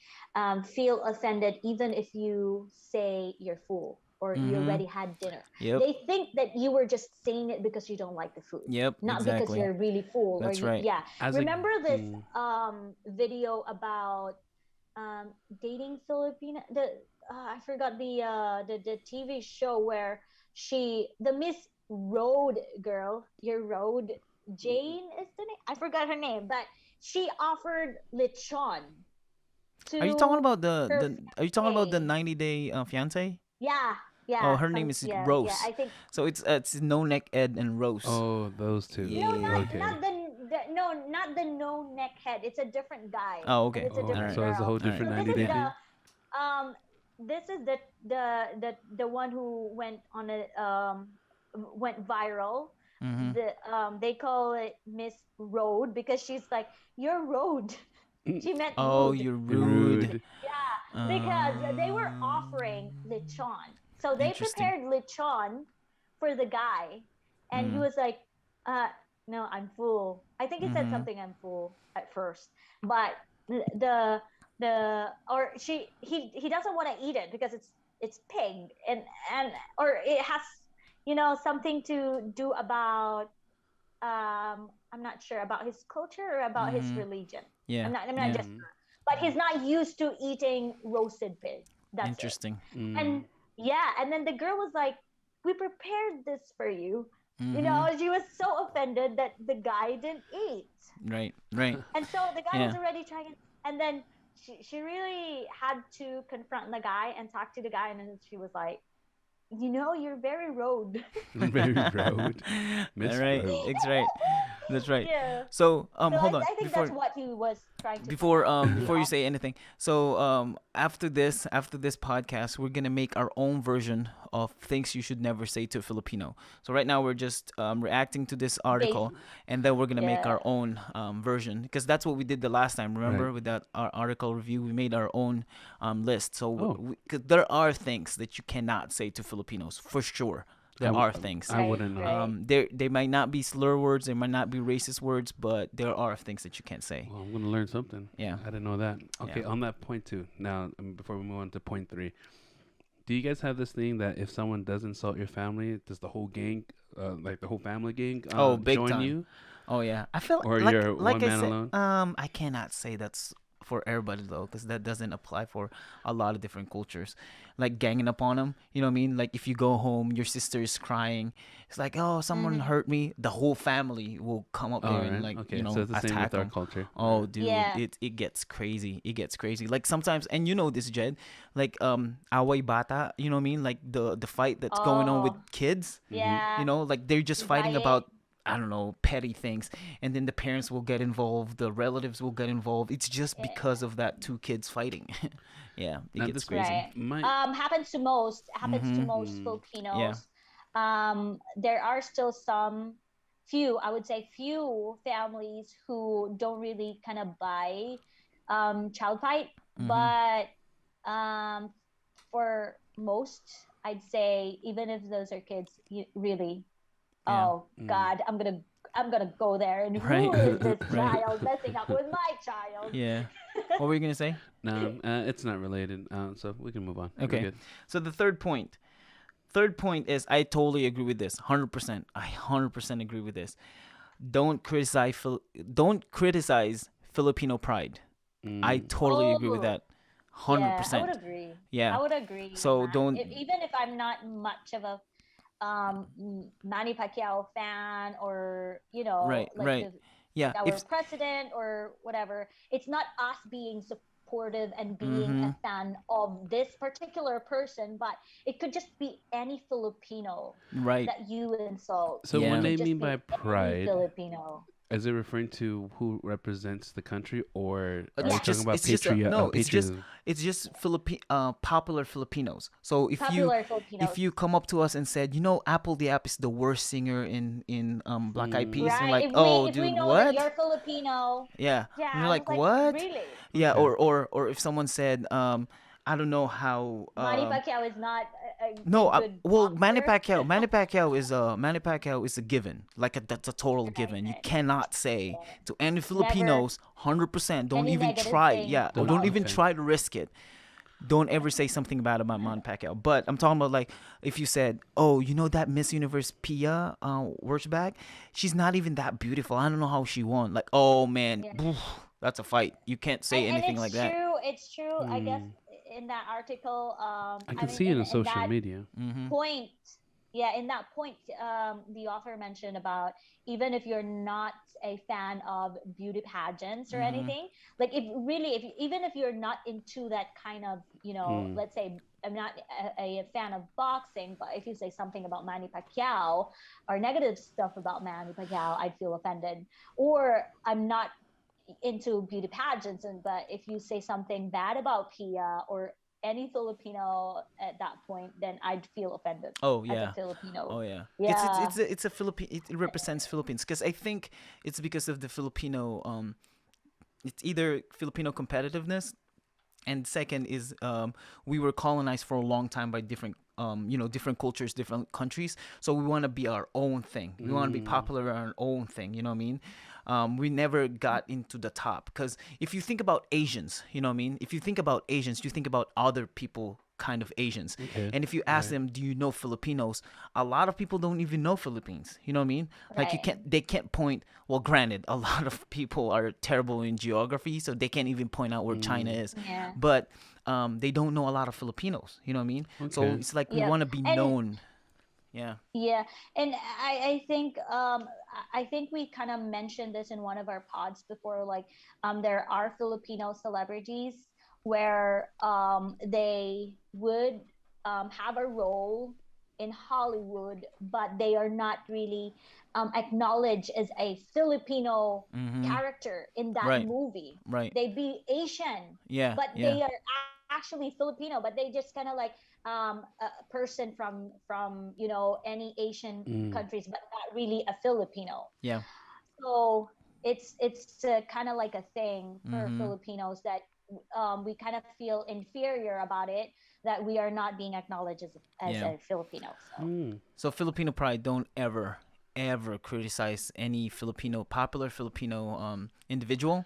feel offended even if you say you're full or you already had dinner. Yep. They think that you were just saying it because you don't like the food. Yep, Not because exactly. you're really full. That's or you, right. Yeah. As Remember this mm, video about dating Filipina? I forgot the TV show where the Miss Road girl, your Road Jane is the name. I forgot her name, but she offered lechon Are you talking to about her Are you talking about the fiance. 90-day fiance? Yeah, Oh, yeah, her name is yeah. Rose. I think So it's No Neck Ed and Rose. oh, those two. no, not Okay. not the, no, not the no neck head. It's a different guy, Oh, and okay. it's a Oh, different Alright. so it's a whole girl. different So 90 day thing. um this is the one who went viral. They call it Miss Road because she's like, you're road. She meant Oh, rude. you're rude. Yeah, because they were offering lechon. So they Interesting. prepared lechon for the guy, and he was like, no, I'm full. I think he said something, I'm full at first, but he doesn't want to eat it because it's pig, and or it has something to do about I'm not sure about his culture or about his religion. Yeah. I'm not just sure. But he's not used to eating roasted pig. That's Interesting. it. And yeah, and then the girl was like, we prepared this for you. She was so offended that the guy didn't eat. Right. Right. And so the guy Yeah. was already trying it. And then she really had to confront the guy and talk to the guy. And then she was like, you're very road. Very road, All Miss right, Road. that's right. That's right. Yeah. So So hold on I think that's what he was trying to before you off. say anything. So after this podcast, we're gonna make our own version of things you should never say to a Filipino. So right now we're just reacting to this Base. article, and then we're gonna make Yeah. our own version because that's what we did the last time. Right. Remember with that our article review, we made our own list. So Oh, cause there are things that you cannot say to Filipinos for sure. There are things. I Right. wouldn't know. Right. They might not be slur words, they might not be racist words, but there are things that you can't say. Well, I'm gonna learn something. Yeah. I didn't know that. Okay, Yeah. on that point too. Now, before we move on to point 3, do you guys have this thing that if someone does insult your family, does the whole gang, like the whole family gang, Oh, big join time. you, Oh yeah, I feel or like you're like one I man said. alone? I cannot say that's for everybody though, because that doesn't apply for a lot of different cultures. Like ganging up on them, you know what I mean? Like if you go home, your sister is crying. It's like, oh, someone Mm-hmm. hurt me. The whole family will come up All there and right. like Okay. So it's the same attack with our them. culture. Oh, Right. dude, Yeah. it gets crazy. It gets crazy. Like sometimes, and you know this, Jed. Like away bata. You know what I mean? Like the fight that's going on with Oh, kids. Mm-hmm. You yeah. know, like they're just fighting Riot. about, I don't know, petty things, and then the parents will get involved, the relatives will get involved. It's just Yeah. because of that two kids fighting. Yeah, it Now gets this crazy. Right. might. Happens to most Yeah. Filipinos. There are still some few, I would say few families who don't really kind of buy child fight, but um for most, I'd say even if those are kids, you really, Yeah. oh Mm, God, I'm gonna go there, and Right. who is this Right. child messing up with my child? Yeah. What were you gonna say? no, it's not related. So we can move on. We're Okay. good. So the third point. Third point is I totally agree with this. 100%. I 100% agree with this. Don't criticize don't criticize Filipino pride. I Mm, totally agree with Oh, that. yeah, I would 100%. agree. Yeah. I would agree on So that. don't Even if I'm not much of a Manny Pacquiao fan, or right, like right. the Yeah. like our If president or whatever, it's not us being supportive and being a mhm. fan of this particular person, but it could just be any Filipino Right. that you insult. so It when Yeah. could they mean just by be any pride, Filipino. is it referring to who represents the country, or are you Yeah, talking about It's just no, patriotism? it's just popular Filipinos. So popular if Filipinos. you come up to us and said, Apple the App is the worst singer in Black Eyed Mm, Peas, and Right? like, If we oh, if we dude, know that what? you're Filipino, Yeah, and yeah, you're I like, was like, what? really? Yeah, okay. or if someone said, I don't know how Manny Pacquiao is not a no, good well, boxer. Manny Pacquiao is a given. Like that's a total Right, given. You right. cannot say Yeah. to any Never Filipinos, 100%. Don't any even negative try. thing Yeah, or Don't don't about even defend. try to risk it. Don't ever say something bad about Manny Pacquiao. But I'm talking about like if you said, oh, that Miss Universe Pia Wurtzbach, she's not even that beautiful. I don't know how she won. Like, oh man, yeah. that's a fight. You can't say And anything like it's that. true, it's true. I guess Mm, in that article, I I can mean, see it in in social that media. point, yeah, in that point, the author mentioned about even if you're not a fan of beauty pageants or anything, like if really, if even if you're not into that kind of, Mm, let's say I'm not a fan of boxing, but if you say something about Manny Pacquiao or negative stuff about Manny Pacquiao, I'd feel offended. Or I'm not into beauty pageants, and but if you say something bad about Pia or any Filipino at that point, then I'd feel offended Oh as a yeah, Filipino. oh yeah. Yeah, It's a Philippine. It represents Philippines because I think it's because of the Filipino. It's either Filipino competitiveness, and second is we were colonized for a long time by different different cultures, different countries. So we want to be our own thing. We want to be mm, popular in our own thing. You know what I mean? We never got into the top because if you think about Asians, you know what I mean? If you think about Asians, you think about other people kind of Asians. okay. And if you ask Right. them, do you know Filipinos? A lot of people don't even know Philippines. You know what I mean? Like right. they can't point. Well, granted, a lot of people are terrible in geography, so they can't even point out where China Mm, is. Yeah, But they don't know a lot of Filipinos. You know what I mean? So okay. it's like we yeah, want to be and known. Yeah. yeah, and I think I think we kind of mentioned this in one of our pods before. Like, there are Filipino celebrities where they would have a role in Hollywood, but they are not really acknowledged as a Filipino character in that Right. movie. Right. They be Asian, Yeah. but Yeah. they are actually Filipino, but they just kind of like a person from any Asian Mm. countries, but not really a Filipino. Yeah. So it's kind of like a thing for Filipinos that we kind of feel inferior about it, that we are not being acknowledged as Yeah. a Filipino. So Mm. So Filipino pride, don't ever criticize any popular Filipino individual.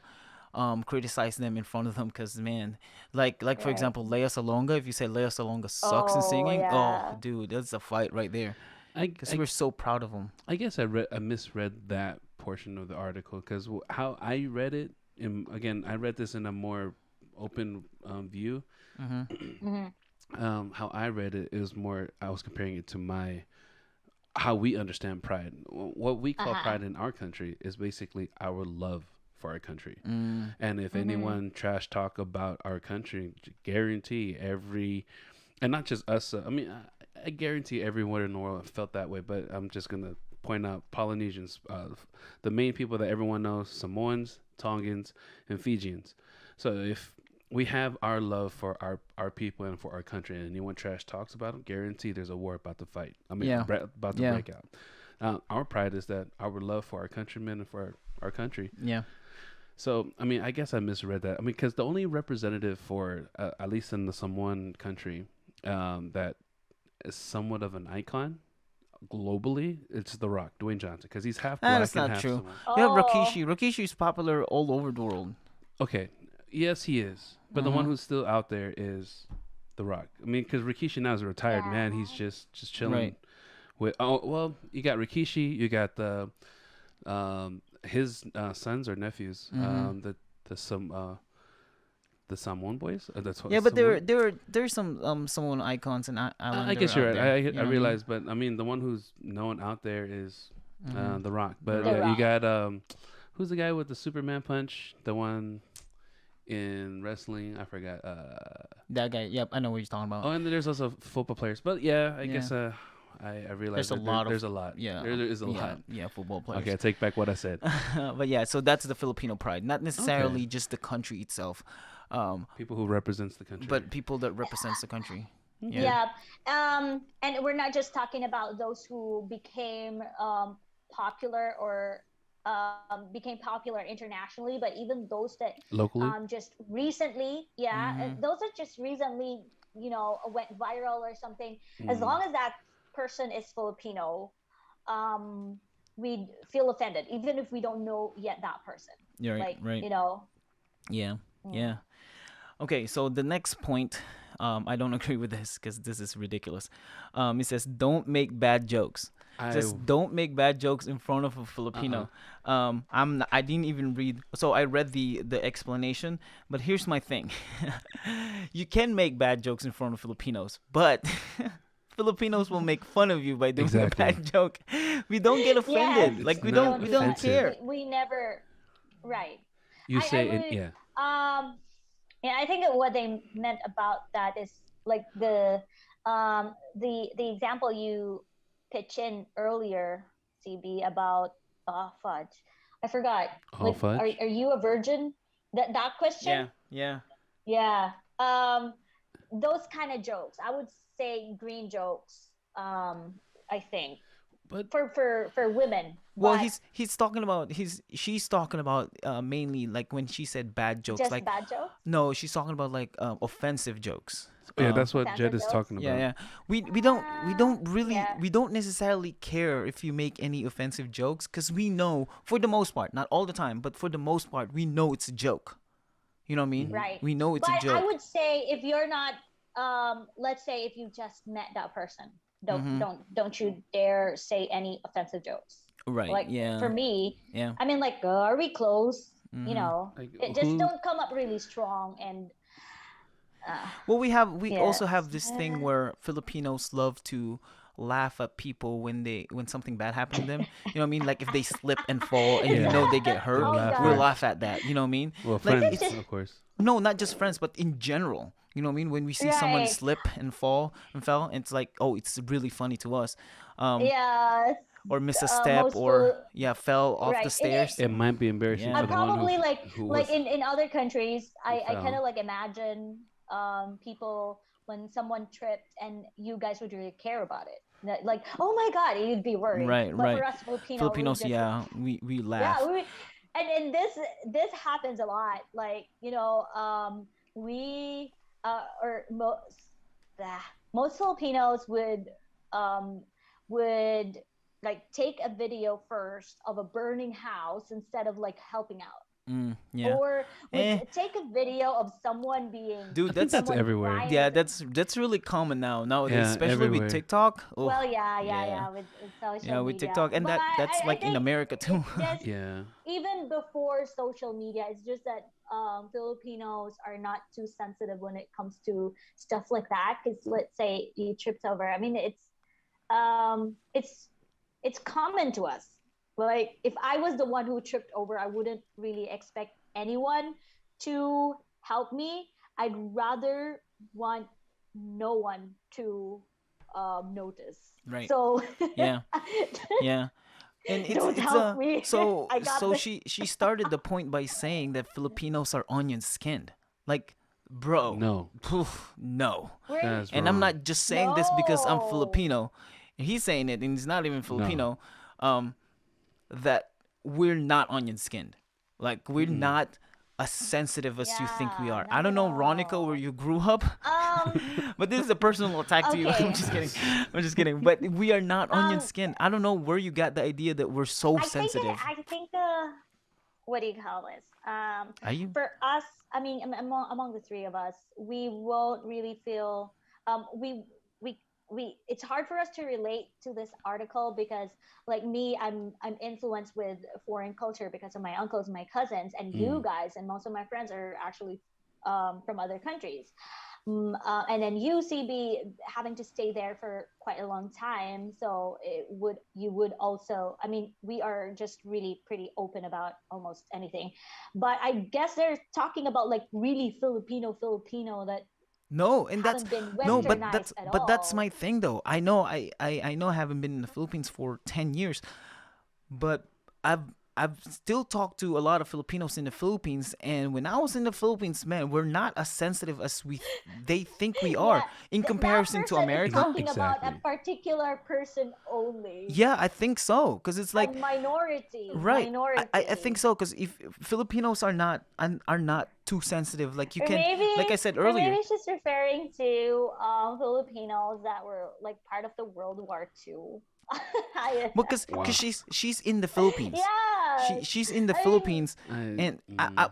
Criticize them in front of them, because man, like for right. example, Lea Salonga. If you say Lea Salonga sucks in Oh singing, oh yeah. dude, that's a fight right there. I, Because I we're so proud of them. I guess I misread that portion of the article because how I read it, again, I read this in a more open view. Mm-hmm. How I read it is more, I was comparing it to how we understand pride. What we call Uh-huh. pride in our country is basically our love for our country. Mm. And if anyone trash talk about our country, guarantee and not just us. I mean, I guarantee everyone in the world felt that way. But I'm just gonna point out Polynesians, the main people that everyone knows: Samoans, Tongans, and Fijians. So if we have our love for our people and for our country, and anyone trash talks about them, guarantee there's a war about to fight. I mean, Yeah. about to Yeah. break out. Our pride is that our love for our countrymen and for our country. Yeah. So, I mean, I guess I misread that. I mean, because the only representative for, at least in the Samoan country, that is somewhat of an icon globally, it's The Rock, Dwayne Johnson, because he's half black That's and not half true. Samoan. You have Oh. Rikishi. Rikishi's popular all over the world. Okay, yes, he is, but the one who's still out there is The Rock. I mean, because Rikishi now is a retired man. He's just chilling Right. with. Oh well, you got Rikishi, you got the his sons or nephews, the Samoan boys. That's what. Yeah, but Samoan? there's some Samoan icons and I Islander guess you're out right. there. You know I what realize, but I mean, the one who's known out there is The Rock. But The you Rock. got who's the guy with the Superman punch? The one in wrestling, I forgot. That guy. Yep, I know what you're talking about. Oh, and then there's also football players. But yeah, I guess I realize There's a lot of there's a lot. Yeah, there is a lot. Yeah, football players. Okay, I take back what I said. But yeah, so that's the Filipino pride, not necessarily just the country itself, People who represents the country. but people that represents the country. Yeah. And we're not just talking about those who became popular or became popular internationally, but even those that locally. just recently, those that just recently, went viral or something. As long as that person is Filipino, we feel offended, even if we don't know yet that person. You're right, Like, right. Yeah, Mm. yeah. Okay, so the next point, I don't agree with this because this is ridiculous. It says don't make bad jokes. Just don't make bad jokes in front of a Filipino. I didn't even read. So I read the explanation, but here's my thing. You can make bad jokes in front of Filipinos, but Filipinos will make fun of you by doing a bad joke. We don't get offended. Yes, Like we not don't care. We never, right. You say I would, yeah. Yeah, I think that what they meant about that is like the example you pitched in earlier, CB, about fudge. I forgot. Oh, Like, fudge? are you a virgin? That question? Yeah. Yeah. Those kind of jokes. I would say green jokes. I think. But For women. Well, but she's talking about mainly like when she said bad jokes, just like bad jokes. no, she's talking about like offensive jokes. yeah, that's what Offensive Jed is jokes? talking about. Yeah. We don't really Yeah. we don't necessarily care if you make any offensive jokes, because we know for the most part, not all the time, but for the most part, we know it's a joke. You know what I mean? Right. We know it's But a joke. I would say if you're not, let's say if you just met that person, don't you dare say any offensive jokes. Right. Like Yeah. for me, Yeah. I mean, like, are we close? You know, Like, it just who- don't come up really strong and. Well, we also Yes. have this thing where Filipinos love to laugh at people when something bad happened to them. You know what I mean? Like if they slip and fall and they get hurt, Oh we'll God. laugh at that. You know what I mean? Well, Like friends, it's of course. no, not just friends, but in general. You know what I mean? When we see someone Right. slip and fell, it's like, oh, it's really funny to us. Yes. Or miss a step, Most or full, fell off the right. stairs. It might be embarrassing Yeah, for I the man. one probably who like was in other countries, who I kind fell. of like imagine people when someone tripped and you guys would really care about it. Like, oh my God, you'd be worried. Right, But right. for us Filipino, we Filipinos, just yeah, we yeah, laugh. and this happens a lot. Like, we or most Filipinos um would like take a video first of a burning house instead of like helping out, Yeah. or would Eh, take a video of someone I dude, think that's someone everywhere. crying. yeah, that's really common nowadays, Yeah, especially with everywhere. TikTok. Oh, Well, yeah, yeah, with social yeah, with media, TikTok, and but that's I like in think America too. it's just Yeah. even before social media, it's just that Filipinos are not too sensitive when it comes to stuff like that. Because let's say you tripped over, I mean, um, it's it's common to us. Like if I was the one who tripped over, I wouldn't really expect anyone to help me. I'd rather want no one to notice. Right. So Yeah. Yeah. And don't it's help me. so I got so this. she started the point by saying that Filipinos are onion skinned. Like, bro, No. poof, no. That's And I'm wrong. not just saying this because I'm No. Filipino. He's saying it, and he's not even No. Filipino. That we're not onion skinned. Like we're not as sensitive as you think we Yeah, are. I not don't at know, Ronica, where all. you grew up, Um, but this is a personal attack to you. I'm okay. just kidding. I'm just kidding. But we are not onion Um, skinned. I don't know where you got the idea that we're so sensitive. I think what do you call this? Are you? For us, I mean, among the three of us, we won't really feel we it's hard for us to relate to this article because like me, I'm influenced with foreign culture because of my uncles, my cousins, and you guys, and most of my friends are actually from other countries. And then UCB having to stay there for quite a long time, so you would also, I mean, we are just really pretty open about almost anything, but I guess they're talking about like really Filipino that No, and that's haven't been no, westernized at but that's all. my thing though. I know I haven't been in the Philippines for 10 years, but I've still talked to a lot of Filipinos in the Philippines, and when I was in the Philippines, man, we're not as sensitive as they think we are Yeah, in that comparison to person is America. talking about a Exactly. particular person only, Yeah, I think so, because it's a like right. I think minority. so, because if Filipinos are not too sensitive, like you Or can, like I said earlier. maybe she's referring to Filipinos that were like part of the World War II. Well, because Wow. she's in the Philippines. Yeah, She's in the I mean, Philippines, and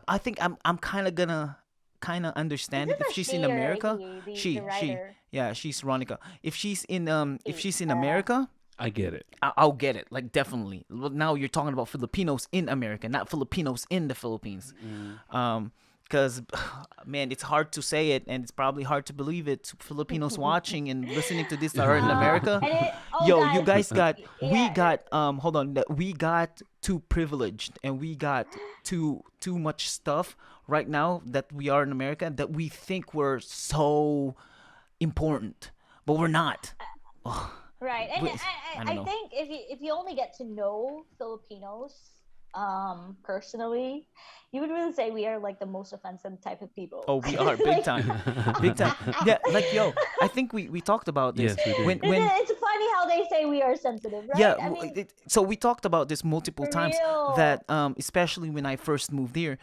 I think I'm kind of gonna kind of is understand it this if a she's in she or a America. he? The She writer, yeah, she's Ronica. If he. she's in America, I get it. I'll get it, like definitely. Well, now you're talking about Filipinos in America, not Filipinos in the Philippines. Because man, it's hard to say it, and it's probably hard to believe it to Filipinos watching and listening to this that are in America. And oh Yo, you guys, guys got we yeah, got hold on, that we got too privileged, and we got too much stuff right now that we are in America, that we think we're so important, but we're not. right. And Wait, I don't I know. think if you only get to know Filipinos personally, you would really say we are like the most offensive type of people. Oh, we are big Like, time, big time. Yeah, like yo, I think we talked about this Yes, we did. when it's funny how they say we are sensitive, right? yeah. I mean, So we talked about this multiple for times, real. that especially when I first moved here,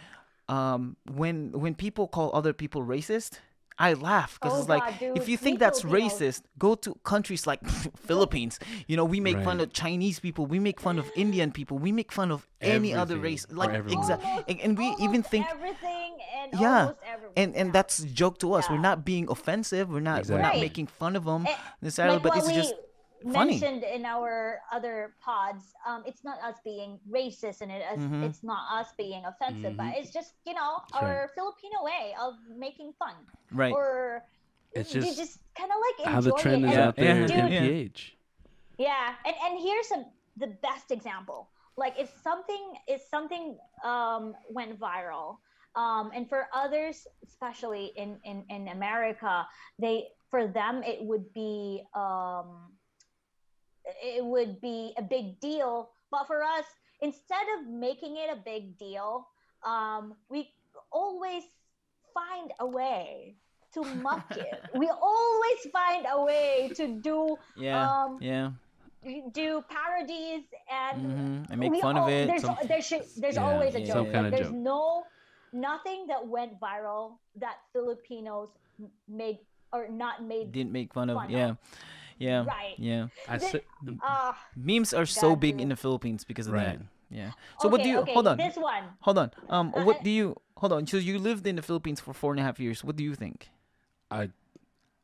when people call other people racist, I laugh, because Oh it's like, God, if dude, you think we that's Filipinos. racist, go to countries like Philippines. You know, we make fun Right. of Chinese people, we make fun of Indian people, we make fun of any other Everything, race, or like everyone. exactly, and we even think everything and yeah, almost everyone. and Yeah. that's a joke to us. We're Yeah. not being offensive, we're not Exactly. Right. making fun of them Eh, necessarily, like but what it's we just funny. mentioned in our other pods, it's not us being racist and it's not us being offensive, but it's just That's right. our Filipino way of making fun, Right. or It's you just just kind of like how the enjoy trend it. is Yeah, out there yeah, in dude, yeah. PH. Yeah, and here's the best example. Like if something went viral, and for others, especially in America, they for them it would be a big deal. But for us, instead of making it a big deal, we always find a way to muck it. We always find a way to Yeah, um, yeah. do parodies, and And make fun of it. Some. there's Yeah, always a Yeah, some joke. yeah, kind Like of yeah. there's joke. nothing that went viral that Filipinos made or not made Didn't make fun of. fun Yeah, of. yeah, Right. yeah. I The, said Memes are so God, big in dude. the Philippines because of that. right. Yeah. So what do you? Hold Okay, on. this one. Hold on. Uh, What do you? Hold on. So you lived in the Philippines for 4.5 years. What do you think? I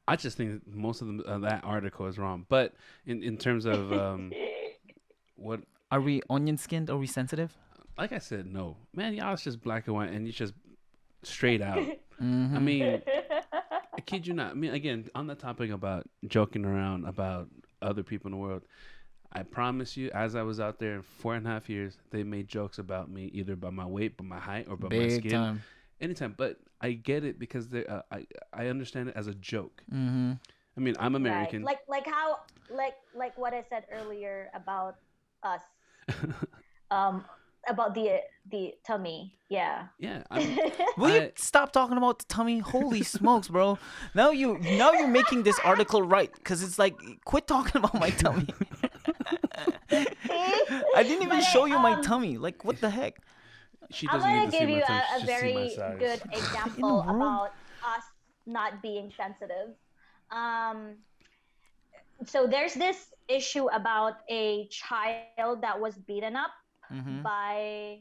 I just think most of that article is wrong. But in terms of what, Are we onion skinned? Are we sensitive? like I said, no, man, y'all is just black and white, and you just straight out. I Mm-hmm. mean, I kid you not. I mean, again, on the topic about joking around about other people in the world, I promise you, as I was out there in 4.5 years, they made jokes about me either by my weight, by my height, or by my Big skin. time. Anytime, but I get it because I understand it as a joke. Mm-hmm. I mean, I'm Right. American. Like how like what I said earlier about us. Um about the tummy. Yeah. Yeah, Will you stop talking about the tummy? Holy smokes, bro! Now you're making this article right because it's like quit talking about my tummy. See? I didn't even But show you my I, tummy. Like what the heck? she I'm doesn't need gonna to see give my you tongue. She a just see my very size. good In the example world? about us not being sensitive. Um, so there's this issue about a child that was beaten up Mm-hmm. by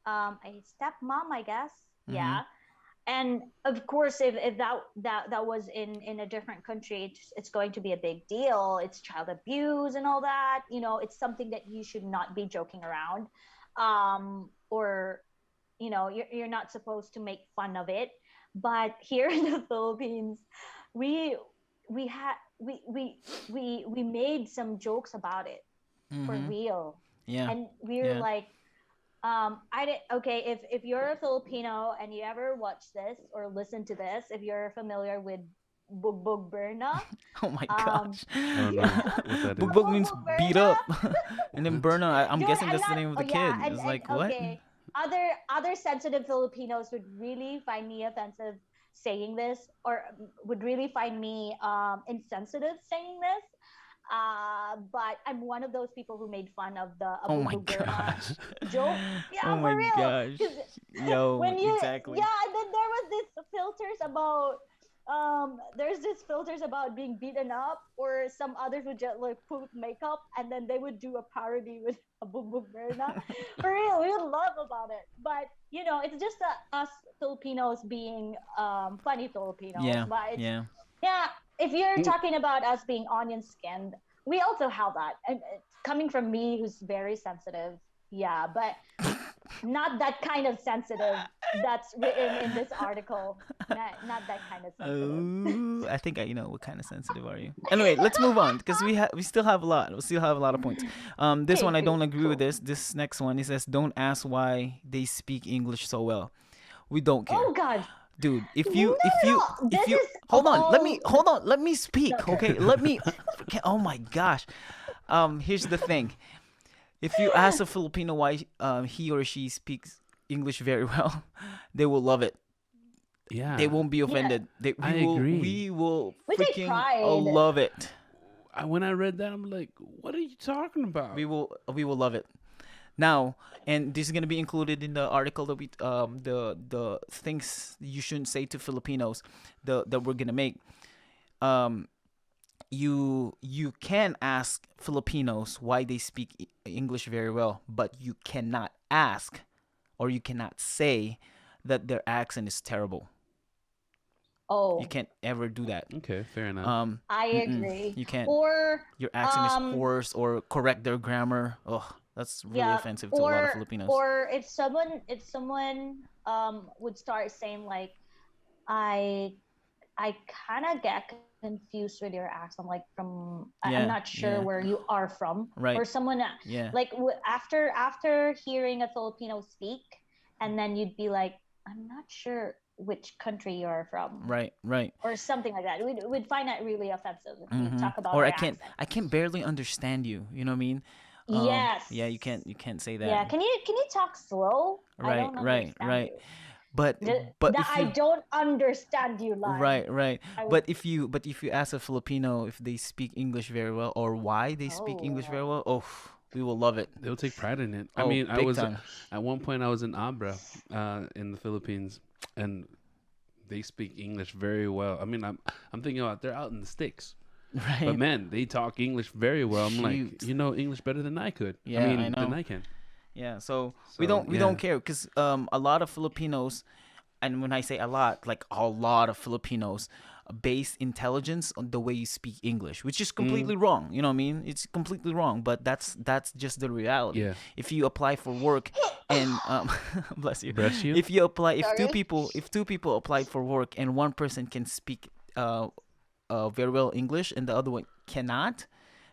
a stepmom, I guess. Mm-hmm. Yeah. And of course, if that was in a different country, it's going to be a big deal. It's child abuse and all that. It's something that you should not be joking around, or you're not supposed to make fun of it. But here in the Philippines, we we had we made some jokes about it for Mm-hmm. real, Yeah. and we're Yeah. like, I did okay. If you're a Filipino and you ever watch this or listen to this, if you're familiar with Bugbog Berna, Oh my um, gosh. I don't know what that is. Bugbog means Bugbog beat Berna, up, and then Berna. I'm dude, guessing I'm that's the not. name of Oh the yeah, kid. It's and like what? okay, other sensitive Filipinos would really find me offensive saying this, or would really find me insensitive saying this. But I'm one of those people who made fun of the Oh my Bugbog Berna gosh. joke. Oh Yeah, my for real. gosh. Because Yo, when you exactly. yeah, and then there was this filters about there's this filters about being beaten up, or some others would just like put makeup and then they would do a parody with a Bugbog Berna. For real, we would love about it. But it's just us Filipinos being funny Filipinos. Yeah. But it's Yeah. yeah, if you're talking about us being onion skinned, we also have that. And it's coming from me who's very sensitive. Yeah, but not that kind of sensitive that's written in this article. Not that kind of sensitive. Oh, I think I know what kind of sensitive are you. Anyway, let's move on because we still have a lot. We still have a lot of points. This Okay, one I great, don't agree with cool. this. This next one it says don't ask why they speak English so well. We don't care. Oh God, Dude, if not you if at you all. if This you is of hold on, all. let me speak, Okay. okay? Let me oh my gosh. Here's the thing. If you ask a Filipino why he or she speaks English very well, they will love it. They Yeah, won't be Yeah, offended. I agree. We will we take freaking pride. love it. When I read that, I'm like, what are you talking about? We will love it. Now, and this is gonna be included in the article that we the things you shouldn't say to Filipinos that we're gonna make. Um, you can ask Filipinos why they speak English very well, but you cannot ask or you cannot say that their accent is terrible. You Oh, can't ever do that. Okay, fair enough. I Mm-mm, agree. you can't. Or Your accent is um, hoarse or correct their grammar. Oh, that's really yeah, offensive to a lot of or Filipinos. or if someone would start saying like, I I kind of get confused with your accent. Like I'm Yeah, not sure yeah, where you are from, or right, someone yeah, like after hearing a Filipino speak, and then you'd be like, I'm not sure which country you're from, right, right. or something like that. We'd find that really offensive if we talk about Or our I accents. can't barely understand you. You know what I mean? Yeah, Yes. you can't say that. Yeah. Can you talk slow? I Right, don't right, understand right. you. But but That if I you don't understand you line. right, right. I would. But if you ask a Filipino if they speak English very well or why they speak English very Oh. well, oh, we will love it. They'll take pride in it. I Oh, mean, I big was time. at one point I was in Abra, in the Philippines, and they speak English very well. I mean, I'm thinking about they're out in the sticks, but Right. man, they talk English very well. I'm like, Shoot. you know English better than I could. I Yeah, I mean, than know. I can. Yeah, so So we don't yeah, care because a lot of Filipinos, and when I say a lot, like a lot of Filipinos base intelligence on the way you speak English, which is completely wrong. You know what I mean? It's completely wrong, but that's just the reality. yeah. If you apply for work and bless you. Bless you. If you apply Sorry. if two people apply for work and one person can speak very well English and the other one cannot,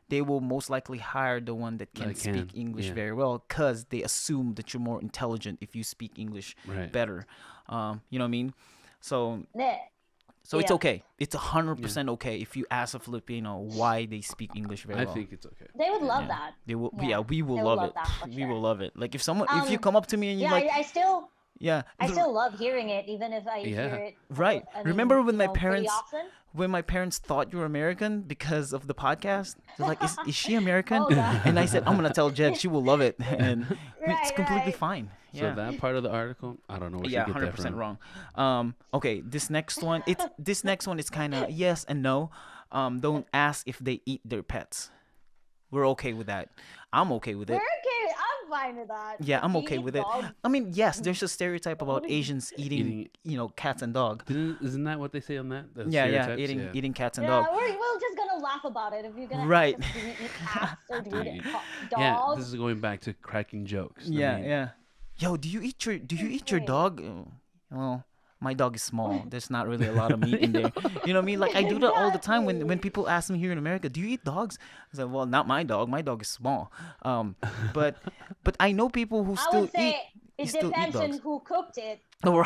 they will most likely hire the one that can I speak can. English Yeah. very well because they assume that you're more intelligent if you speak English Right. better. You know what I mean? So it's Yeah. okay. It's Yeah. 100% okay if you ask a Filipino why they speak English very I well. think it's okay. They would love Yeah, that. they will. Yeah, Yeah, we will they would love love it. that for We will sure. love it. Like if you come up to me and you Yeah, like, yeah, I still love hearing it, even if I Yeah. hear it. right. I Remember mean, when my pretty parents often. thought you were American because of the podcast? They're like, is she American? Oh god. And I said, I'm gonna tell Jed, she will love it, and it's Right, completely right. fine. So Yeah. that part of the article, I don't know where Yeah, she get that 100% from. wrong. Okay, this next one is kind of yes and no. Don't ask if they eat their pets. We're okay with that. I'm okay with We're it. okay. I'm fine with that. Yeah, I'm Do you okay eat with it. dogs? I mean, yes, there's a stereotype about What is- Asians eating, Eating- cats and dog. Isn't that what they say on that? The Yeah, yeah, stereotypes? Yeah. eating cats and Yeah, dog. we're just gonna laugh about it. If you're gonna Right. ask us, do we eat cats or do we eat Yeah, dogs? this is going back to cracking jokes. I Yeah, mean, yeah. Yo, do you eat your Okay. dog? Well, my dog is small. There's not really a lot of meat in there. You know what I mean? Like I do that all the time when Exactly. people ask me here in America, do you eat dogs? I said, well, not my dog. My dog is small. But I know people who I still would say eat. it still eat depends on dogs. who cooked it. Or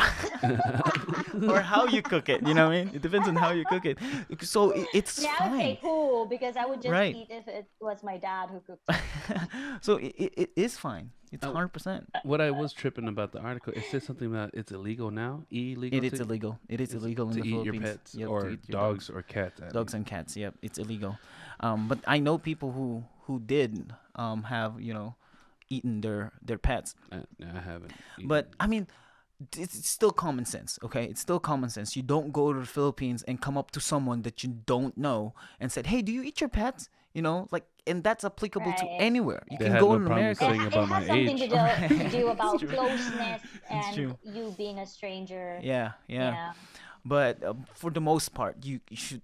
or how you cook it. You know what I mean? It depends on how you cook it. So it's Yeah, I would say fine. who because I would just Right. eat if it was my dad who cooked it. So it is fine. It's Oh. 100%. what I was tripping about the article, it says something about it's illegal now. Illegal. It is to, illegal. It is illegal in to the eat your Philippines. pets Yep, to or eat your dogs or cats. I dogs mean. and cats. Yep, it's illegal. But I know people who did have eaten their pets. I haven't. But I mean, it's still common sense. Okay, it's still common sense. You don't go to the Philippines and come up to someone that you don't know and said, "Hey, do you eat your pets?" Like, and that's applicable to Right. anywhere. You They can had go no in problem America. saying It about my has something age. to do about true. closeness and true. you being a stranger. Yeah, yeah. But for the most part, you should.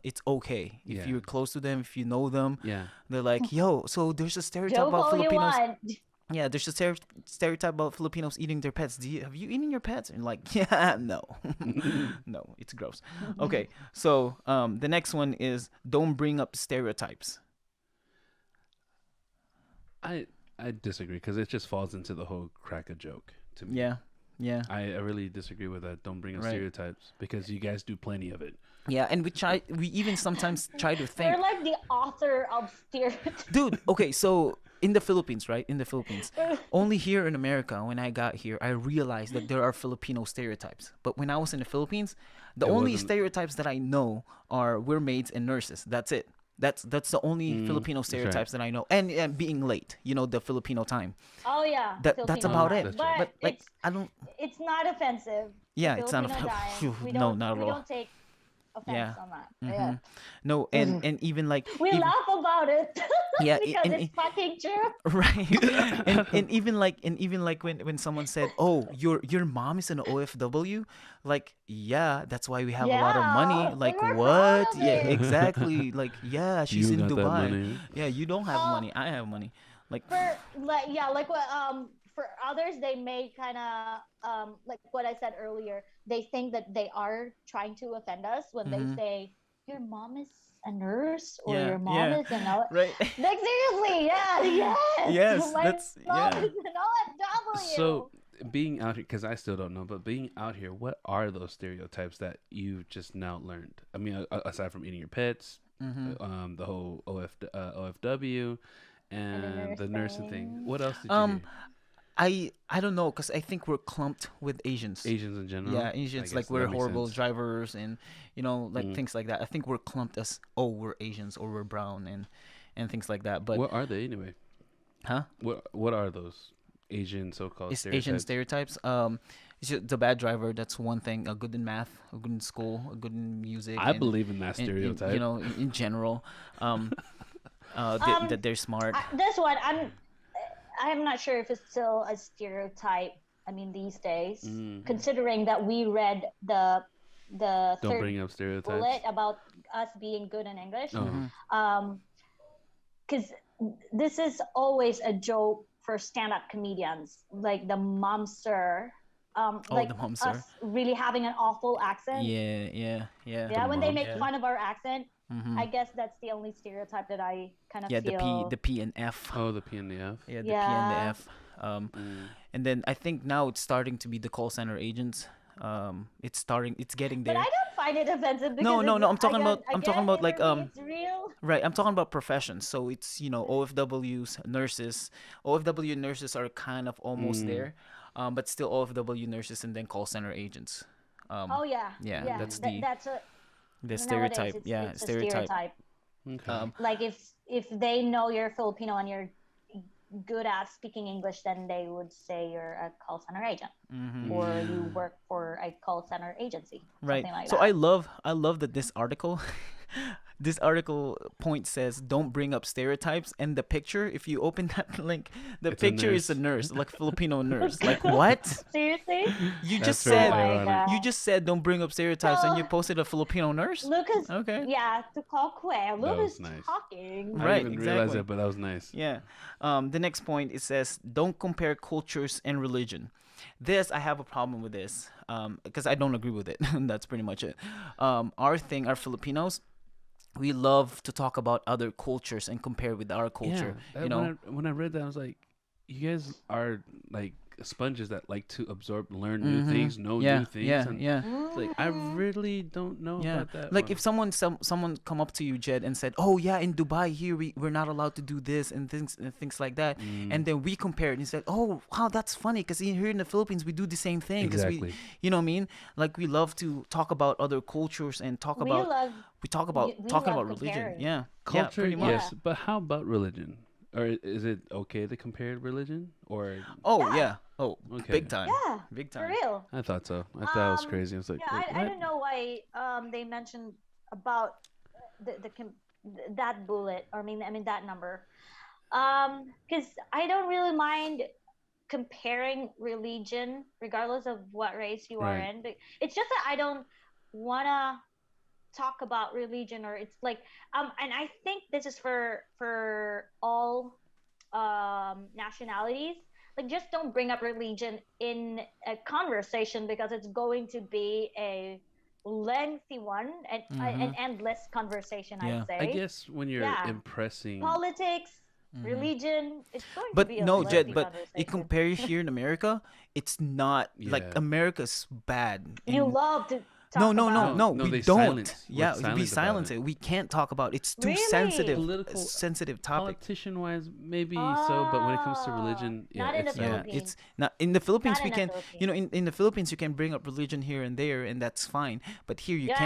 It's okay if Yeah. you're close to them, if you know them. Yeah. They're like, yo. So there's a stereotype Joke about all you Filipinos. want. Yeah, there's a stereotype about Filipinos eating their pets. Have you eaten your pets? And like, yeah, no, no, it's gross. Okay, so the next one is don't bring up stereotypes. I disagree because it just falls into the whole crack a joke to me. Yeah, yeah, I really disagree with that. Don't bring up Right. stereotypes because you guys do plenty of it. yeah. And we even sometimes try to think, You're like the author of stereotypes. dude. Okay, so in the Philippines, right? In the Philippines, only here in America, when I got here, I realized that there are Filipino stereotypes. But when I was in the Philippines, the It only wasn't- stereotypes that I know are we're maids and nurses. That's it. That's the only Filipino that's right. stereotypes that I know, and being late. The Filipino time. Oh yeah. That's Filipino about time. it. That's right. But like, it's I don't. it's not offensive. Yeah, it's not Filipino offensive. time. We No, don't, not at we all. don't take offense Yeah. on that. Mhm. Yeah. No, and even like We even- laugh about it. Yeah, because and- it's fucking true. right, and even like when someone said, "Oh, your mom is an OFW," like, yeah, that's why we have a lot of money. Yeah, Like, we're what? proud of Yeah, it. exactly. Like, yeah, she's You in got that Dubai. money. Yeah, you don't have Oh. money. I have money. Like, For like what for others, they may kind of like what I said earlier. They think that they are trying to offend us when they say your mom is a nurse or your mom is an right. like seriously, yeah, yes. Yes, My that's mom yeah. is an OFW. So being out here, because I still don't know, but being out here, what are those stereotypes that you've just now learned? I mean, aside from eating your pets, the whole OFW, and the nursing thing. What else did you hear? I don't know, because I think we're clumped with Asians. Asians in general. Yeah, Asians, like we're horrible drivers and like things like that. I think we're clumped as, oh, we're Asians or we're brown and things like that. But what are they anyway? Huh? What are those Asian so-called stereotypes? Asian stereotypes. It's just the bad driver. That's one thing. A good in math, a good in school, a good in music. I believe in that stereotype. In general, that they're smart. This one, I'm not sure if it's still a stereotype. I mean, these days, considering that we read the Don't third bring up stereotypes bullet about us being good in English. Because this is always a joke for stand-up comedians, like the momster. Like the momster. Us really having an awful accent. Yeah. When they make fun of our accent, I guess that's the only stereotype that I kind of feel. The P and F. Oh, the P and the F. Yeah, the P and the F. And then I think now it's starting to be the call center agents. It's getting there. But I don't find it offensive because no. I'm talking about like it's real. Right, I'm talking about professions. So it's OFWs, nurses. OFW nurses are kind of almost there, but still OFW nurses and then call center agents. Yeah. That's the stereotype. stereotype. It's a stereotype. Okay. Like if they know you're Filipino and you're good at speaking English, then they would say you're a call center agent or you work for a call center agency. Right. Like so that. I love that this article this article point says don't bring up stereotypes, and the picture, if you open that link, the picture is a nurse, like Filipino nurse. Like what? Seriously? You That's just very said ironic. you just said don't bring up stereotypes, and you posted a Filipino nurse. Lucas. Okay. Yeah, to call Quay. Lucas was nice. talking. I Right, didn't even realize exactly. it, but that was nice. Yeah. The next point, it says don't compare cultures and religion. This, I have a problem with this because I don't agree with it. That's pretty much it. Our Filipinos, we love to talk about other cultures and compare with our culture. Yeah, when I read that, I was like, you guys are like sponges that like to absorb, learn new things, know new things. Like I really don't know about that. Like if someone come up to you, Jed, and said, "Oh yeah, in Dubai here we're not allowed to do this and things like that," and then we compared and said, "Oh wow, that's funny because here in the Philippines we do the same thing." Exactly. We, you know what I mean? Like we love to talk about other cultures and talking about religion. Yeah, Culture, pretty much. yes, but how about religion? Or is it okay to compare religion? Or Okay. Big time. Yeah, big time. for real. I thought so. I thought it was crazy. I was like, Yeah, I don't know why they mentioned about that bullet, or I mean that number, because I don't really mind comparing religion regardless of what race you are Right. in. But it's just that I don't wanna talk about religion, or it's like and I think this is for all nationalities. Like, just don't bring up religion in a conversation because it's going to be a lengthy one and an endless conversation. Yeah. I'd say. I guess when you're impressing Politics, religion, it's going to But be a no, lengthy Jed, but conversation. it compares here in America, it's not like Yeah. America's bad. You in- love to talk no, about. No, we they don't. silence. We're Yeah, silent we about silence it. it. We can't talk about. It's too Really? sensitive. Political- sensitive topic. politician-wise, maybe so, but when it comes to religion, Not in the it's not. Philippines. It's not in the Philippines. Not We in the can, Philippines. in the Philippines, you can bring up religion here and there, and that's fine. But here you Yeah.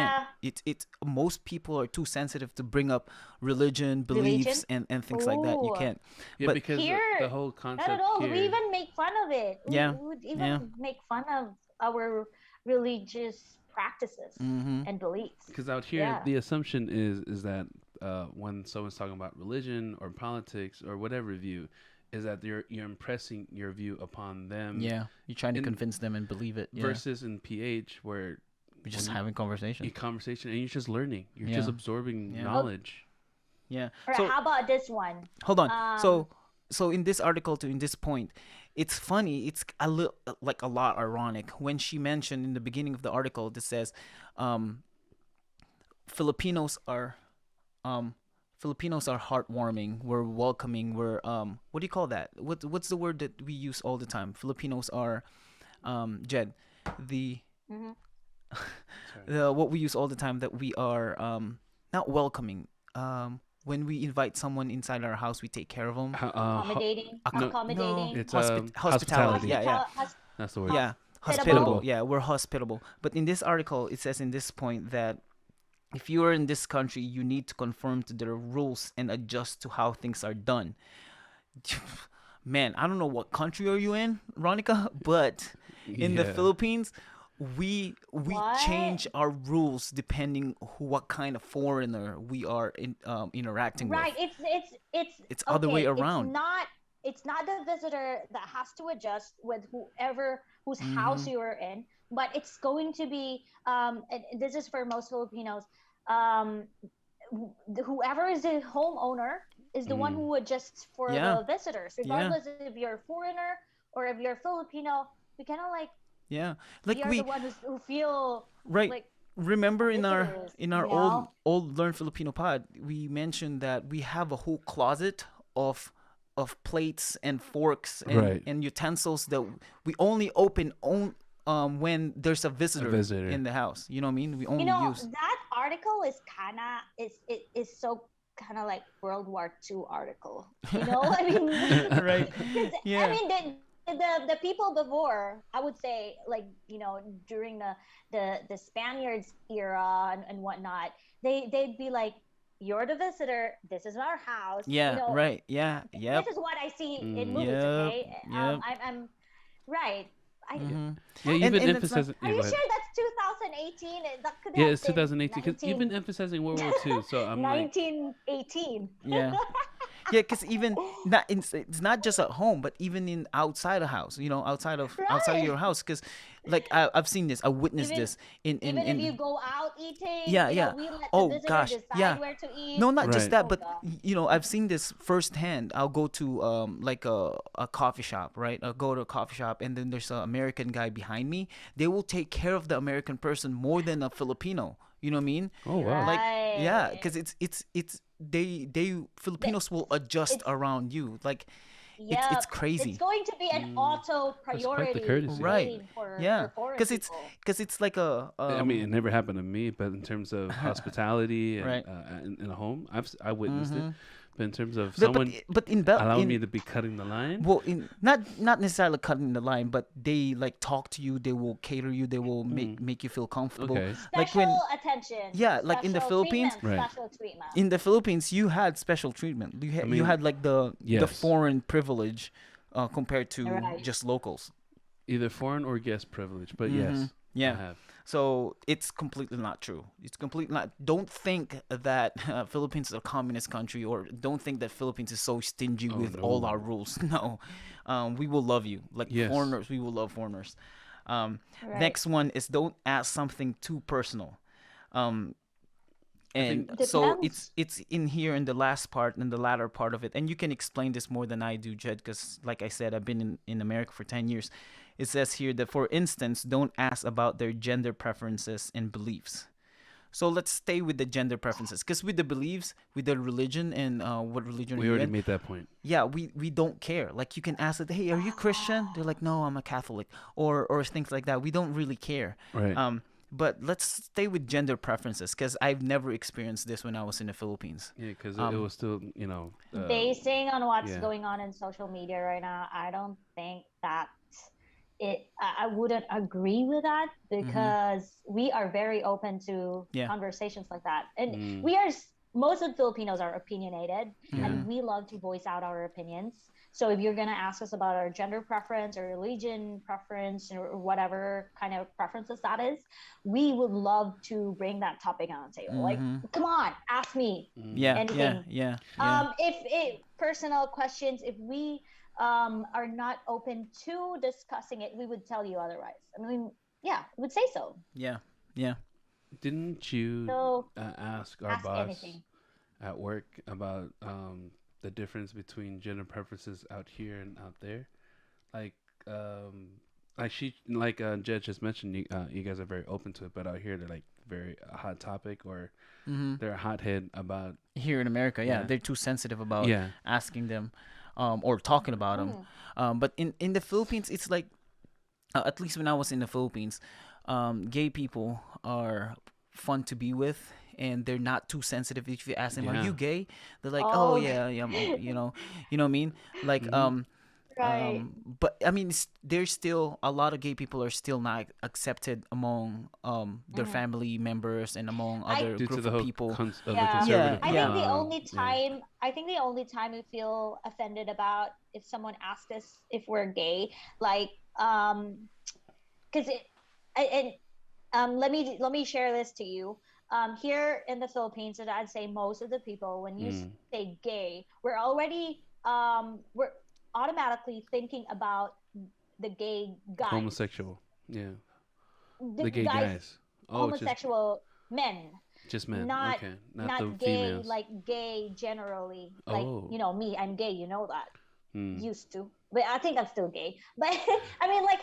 can't. It's most people are too sensitive to bring up religion, beliefs, and things like that. You Ooh. can't. Yeah, But because Here, the whole concept Not at all. here. We even make fun of it. Yeah, We would even yeah. make fun of our religious practices and beliefs. Because out here, Yeah. the assumption is that when someone's talking about religion or politics or whatever view, is that you're impressing your view upon them. Yeah, you're trying to in- convince them and believe it. Yeah. Versus in PH where We're just when having conversation. you conversation and you're just learning. You're Yeah. just absorbing Yeah. knowledge. Yeah. All right, So how about this one? hold on. So so in this article, to in this point, it's funny. It's a little like a lot ironic when she mentioned in the beginning of the article that says, um, Filipinos are um, Filipinos are heartwarming. We're welcoming. We're what do you call that? What's the word that we use all the time? Filipinos are Jed, the Mm-hmm. the what we use all the time, that we are not welcoming. When we invite someone inside our house, we take care of them. Accommodating, no, accommodating, it's Hospitality. hospitality. Yeah, yeah. That's the word. Yeah, hospitable. hospitable. Yeah, we're hospitable. But in this article, it says in this point that if you are in this country, you need to conform to their rules and adjust to how things are done. Man, I don't know what country are you in, Ronica, but in the Yeah. Philippines, we What? change our rules depending what kind of foreigner we are interacting with. Right. It's It's other way okay. around. It's not the visitor that has to adjust with whoever whose house Mm-hmm. you are in, but it's going to be and this is for most Filipinos. Um, Whoever is the homeowner is the one Mm. who adjusts for Yeah, the visitors, yeah, regardless if you're a foreigner or if you're Filipino. We kind of like yeah. we Like are the we ones who feel right. like Remember visitors, in you our know? old Learn Filipino pod, we mentioned that we have a whole closet of plates and forks Right. and utensils that we only open when there's a A visitor visitor. in the house. You know what I mean? We You only know, use. that article is kind of it is so kind of like World War II article. You know, I mean, Right. because I Yeah. mean the people before, I would say, like, you know, during the Spaniards era and whatnot, they'd be like, "You're the visitor. This is our house." You Yeah. know, Right. Yeah. this Yep. is what I see in Mm. movies. Yep. Okay, Yep. I'm right. I Mm-hmm. Yeah, that's you've been And it's not. emphasizing. are Yeah, you go ahead. sure that's 2018? That could Yeah, have it's been 2018 because you've been 19 emphasizing World War II. So I'm like, 1918. Yeah. Yeah, because even not it's not just at home, but even in outside the house. You know, outside of Right. your house. Because like I've seen this, I witnessed Even this in if you go out eating, yeah, you know, yeah. we let the Oh visitor gosh, yeah. decide where to eat. No, not just right. that, Oh but god. you know, I've seen this firsthand. I'll go to like a coffee shop, right? I'll go to a coffee shop, and then there's an American guy behind me. They will take care of the American person more than a Filipino. You know what I mean? Oh wow. Like yeah, Right. because it's they The, Filipinos will adjust it's around you. Like it's yep. It's crazy. going to be an Mm, auto that's quite the priority courtesy. Right. thing Yeah. for foreign Because people. it's like a I mean, it never happened to me, but in terms of hospitality and right. in a home, I witnessed it. Mm-hmm. But in terms of But someone allowing me in to be cutting the line, well in not necessarily cutting the line, but they like talk to you. They will cater you. They will mm, make you feel comfortable. okay, Like Special when attention, yeah, like in the special Philippines. treatment, right? special treatment. In the Philippines, you had special treatment. I You mean, had like the yes, foreign privilege, compared to Right. just locals. either foreign or guest privilege, but Mm-hmm. yes, I Yeah. have. So it's completely not true. It's completely not. Don't think that Philippines is a communist country, or don't think that Philippines is so stingy Oh with all our no, rules. No, we will love you like yes, foreigners. We will love foreigners. Right. Next one is don't ask something too personal. Um, I think and so Depends. it's in here in the last part, in the latter part of it, and you can explain this more than I do, Jed, because like I said, I've been in America for 10 years. It says here that, for instance, don't ask about their gender preferences and beliefs. So let's stay with the gender preferences, because with the beliefs, with the religion, and what religion are we you already in, made that point. yeah, we don't care. Like you can ask it, hey, are you Christian? They're like, no, I'm a Catholic, or things like that. We don't really care. Right. But let's stay with gender preferences, because I've never experienced this when I was in the Philippines. Yeah, because it Um, was still, Basing on what's yeah. going on in social media right now, I don't think that I wouldn't agree with that mm-hmm. because we are very open to Yeah. conversations like that. And Mm, we are, most of the Filipinos are opinionated yeah. Mm-hmm. and we love to voice out our opinions. So if you're going to ask us about our gender preference or religion preference or whatever kind of preferences that is, we would love to bring that topic on the table. Like, Mm-hmm. come on, ask me Mm, Yeah, yeah, anything. yeah, yeah. If it personal questions, if we are not open to discussing it, we would tell you otherwise. I mean, yeah, would say so. Yeah, yeah. didn't you So ask our ask boss anything. at work about the difference between gender preferences out here and out there. Like Jed just mentioned, you guys are very open to it, but out here they're like very a hot topic, or they're a hothead about. Here in America, they're too sensitive about asking them, or talking about them. But in the Philippines, it's like, at least when I was in the Philippines, gay people are fun to be with, and they're not too sensitive. If you ask them, "Are you gay?" They're like, "Oh yeah, yeah, you know what I mean?" Like, Right. but I mean, there's still a lot of gay people are still not accepted among their family members and among other due to group the of whole people. the Yeah. conservative. I think the Yeah. only time I think the only time we feel offended about if someone asks us if we're gay, like because it and let me share this to you. Here in the Philippines, and I'd say most of the people, when you say gay, we're automatically thinking about the gay guys, Homosexual. Yeah. the The gay guys, guys. Oh, homosexual men, just men. not Okay. Not the not gay females. like gay generally. Like, Oh. me, I'm gay. You know that. Hmm. Used to, but I think I'm still gay. But I mean, like,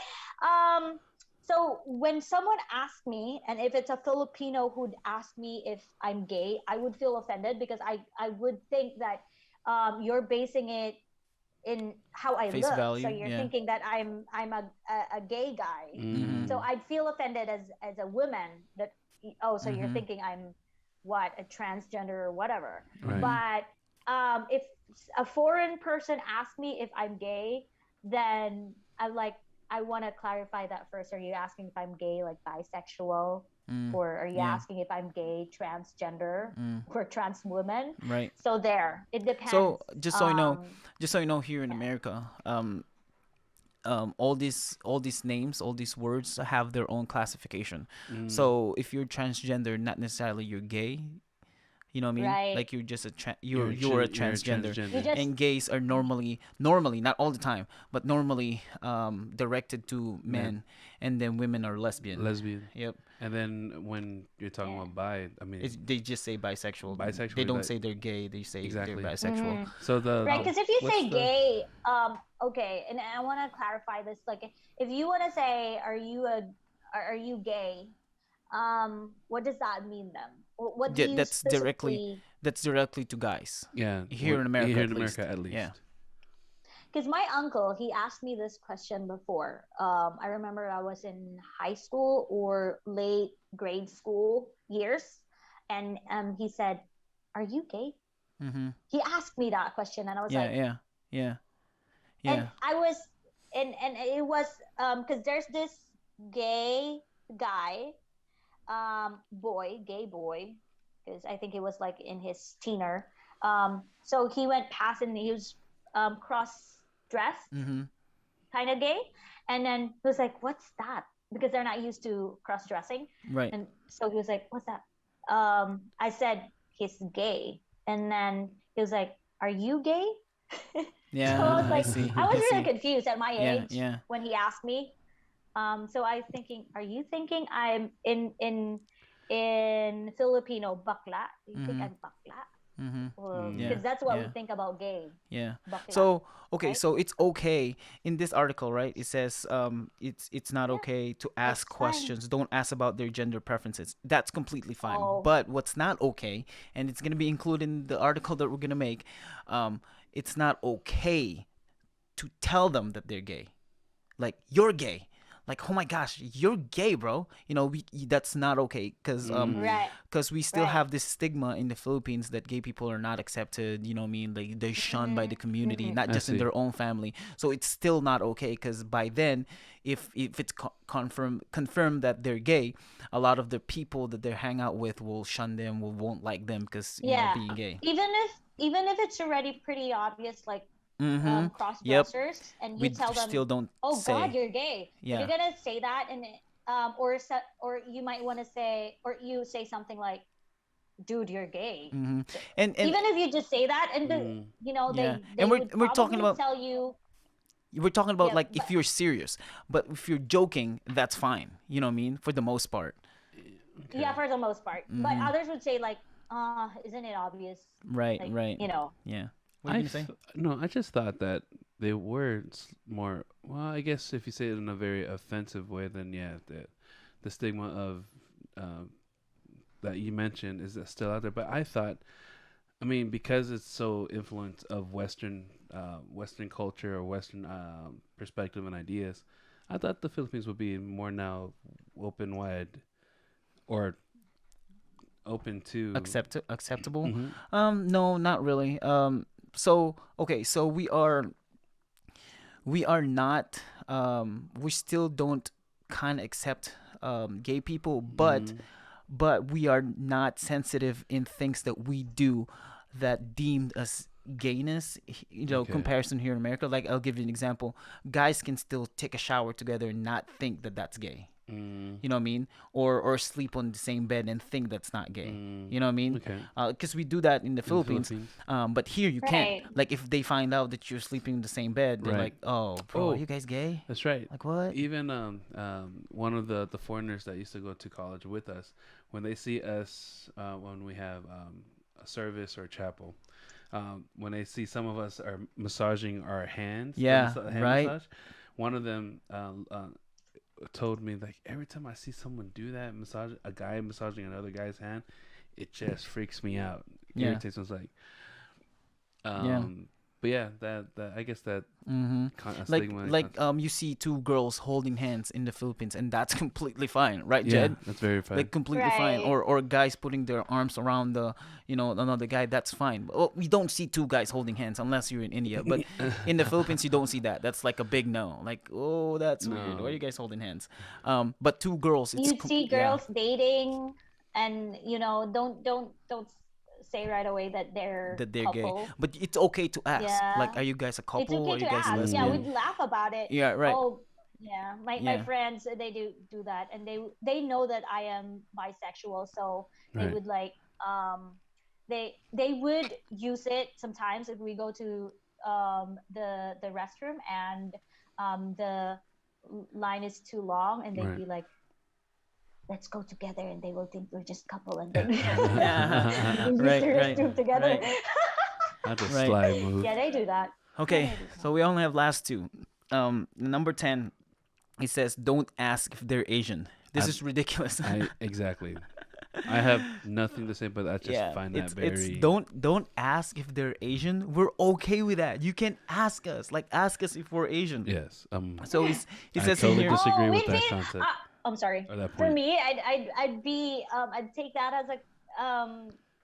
so when someone asks me, and if it's a Filipino who'd ask me if I'm gay, I would feel offended, because I would think that you're basing it in how I Face look. So value, you're yeah. thinking that I'm a gay guy. So Mm. I'd feel offended as a woman, that, oh, so you're thinking I'm what, a transgender or whatever. Right. But if a foreign person asks me if I'm gay, then I want to clarify that first. Are you asking if I'm gay, like bisexual? Or are you Yeah. asking if I'm gay, transgender, or trans woman? Right. So there, it depends. So just so you know, here in America, all these names, all these words have their own classification. So if you're transgender, not necessarily you're gay. You know what I mean? Right. Like you're just You're you're a tran- you're a transgender. transgender. You just And gays are normally, not all the time, but normally directed to men, and then women are lesbian. Lesbian. Yep. And then when you're talking about bi, I mean, They just say bisexual. Bisexual, They don't like- say they're gay. They say Exactly. they're bisexual. so right, because if you what's say the- gay, okay, and I want to clarify this. Like, if you want to say, are you gay? What does that mean then? What do Yeah, you that's specifically? directly to guys. yeah, Here in America, Here at in America, least. at least. Yeah. Because my uncle, he asked me this question before. I remember I was in high school or late grade school years, and he said, "Are you gay?" He asked me that question, and I was Yeah, like, yeah. and I was, and it was, because there's this gay guy, gay boy, because I think he was like in his teener. So he went past, and he was cross dressed, kind of gay, and then he was like, "What's that?" Because they're not used to cross dressing, Right. and so he was like, "What's that?" I said, "He's gay," and then he was like, "Are you gay?" Yeah, So I was I like, see. I was I really see. confused at my Yeah, age yeah. when he asked me. So I was thinking, are you thinking I'm in Filipino bakla? Do you think I'm bakla? Or Yeah, because that's what we yeah. think about gay, Yeah. bakla. So okay, right? so it's okay in this article, right? It says it's not Yeah, okay to ask it's fine. questions. Don't ask about their gender preferences. That's completely fine. Oh. But what's not okay, and it's gonna be included in the article that we're gonna make, it's not okay to tell them that they're gay. Like, you're gay. Like, oh my gosh, you're gay, bro. You know, that's not okay, because Right. we still Right. have this stigma in the Philippines that gay people are not accepted. You know what I mean? Like, they're shunned by the community, not I just in see. their own family. So it's still not okay, because by then, if it's confirmed that they're gay, a lot of the people that they hang out with will shun them, won't like them, because Yeah. being gay. Even if it's already pretty obvious, like cross Yep. dressers, and We you tell them, still don't "Oh say. God, you're gay." Yeah. You're gonna say that, and or you might want to say, or you say something like, "Dude, you're gay." And Even if you just say that, and Yeah. they And we're- would we're talking probably about- tell you. we're talking about, Yeah, like, but if you're serious, but if you're joking, that's fine. You know what I mean? For the most part. yeah, for the most part. But others would say like, isn't it obvious? Right, Like, right. you know. Yeah. What are you gonna say? No, I just thought that they were more. Well, I guess if you say it in a very offensive way, then yeah, the stigma of uh, that you mentioned is still out there. But I thought, I mean, because it's so influenced of Western culture or Western perspective and ideas, I thought the Philippines would be more now open wide or open to. Acceptable? Hmm. No, not really. So okay, so we are not. We still don't kind of accept gay people, but Hmm. we are not sensitive in things that we do that deemed as gayness, Okay. comparison here in America. Like, I'll give you an example. Guys can still take a shower together and not think that that's gay. Mm. You know what I mean? Or sleep on the same bed and think that's not gay. Mm. You know what I mean? Okay. Because we do that in the In the Philippines. Philippines. But here you can't. Right. Like, if they find out that you're sleeping in the same bed, they're Right. like, "Oh, bro, are Oh, you guys gay? that's right. Like, what?" Even one of the foreigners that used to go to college with us, when they see us when we have a service or chapel, when they see some of us are massaging our hands, the Yeah, hand right. massage, one of them told me like every time I see someone do that, massage a guy massaging another guy's hand, it just freaks me out. Yeah. Irritates me. It's like, Yeah. but yeah, that I guess that Mm-hmm. Like stigma. you see two girls holding hands in the Philippines, and that's completely fine, right, Yeah, Jed? that's very fun. Like, completely fine. Right. Or guys putting their arms around another guy, that's fine. Well, we don't see two guys holding hands unless you're in India, but in the Philippines you don't see that. That's like a big no. Like, oh, that's weird. No. Why are you guys holding hands? But two girls, You see yeah. girls dating, and don't say right away that they're That they're gay. couple. But it's okay to ask. Like, Yeah. are you guys a It's couple? okay Are you to guys ask. Yeah, lesbian? we'd laugh about it. Yeah, right. Oh, yeah. My Yeah. friends, they do that, and they know that I am bisexual, so they Right. would like they would use it sometimes if we go to the restroom, and the line is too long, and they'd Right. be like, let's go together, and they will think we're just couple, and then Yeah. we use Right, the right, restroom together. right. That's a Right. sly move. Yeah, they do that. Okay, Yeah, they do that. so we only have last two. Number 10, it says, "Don't ask if they're Asian." This is ridiculous. Exactly. I have nothing to say, but I just Yeah, find that it's very. don't ask if they're Asian. We're okay with that. You can ask us, like, ask us if we're Asian. Yes. So it I says totally in here. disagree with wait, that wait. concept I'm sorry. or that For point. me, I'd be I'd take that as a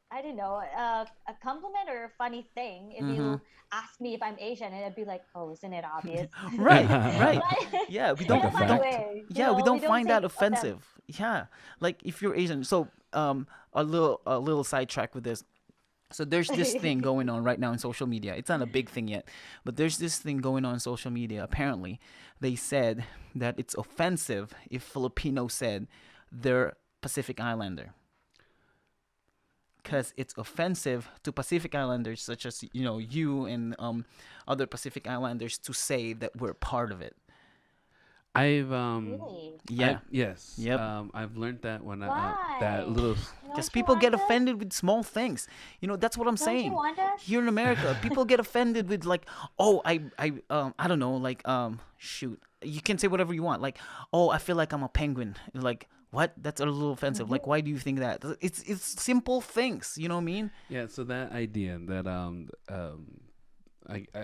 I don't know, a compliment or a funny thing if you ask me if I'm Asian, and I'd be like, oh, isn't it obvious? Right, right. But Yeah, we in don't a funny don't way. yeah, we don't we find that take offensive. Yeah, like, if you're Asian. So a little sidetrack with this. So there's this thing going on right now in social media. It's not a big thing yet, but there's this thing going on in social media. Apparently, they said that it's offensive if Filipino said they're Pacific Islander. Because it's offensive to Pacific Islanders, such as you and other Pacific Islanders, to say that we're part of it. I've Really? Yeah, yes. Yep. I've learned that when Why? that little. because Don't you people get want us? offended with small things. That's what I'm Don't you saying. want us? Here in America, people get offended with, like, oh, I don't know, like, shoot, you can say whatever you want, like, oh, I feel like I'm a penguin. Like, what? That's a little offensive. Like, why do you think that? It's simple things. You know what I mean? Yeah. So that idea that I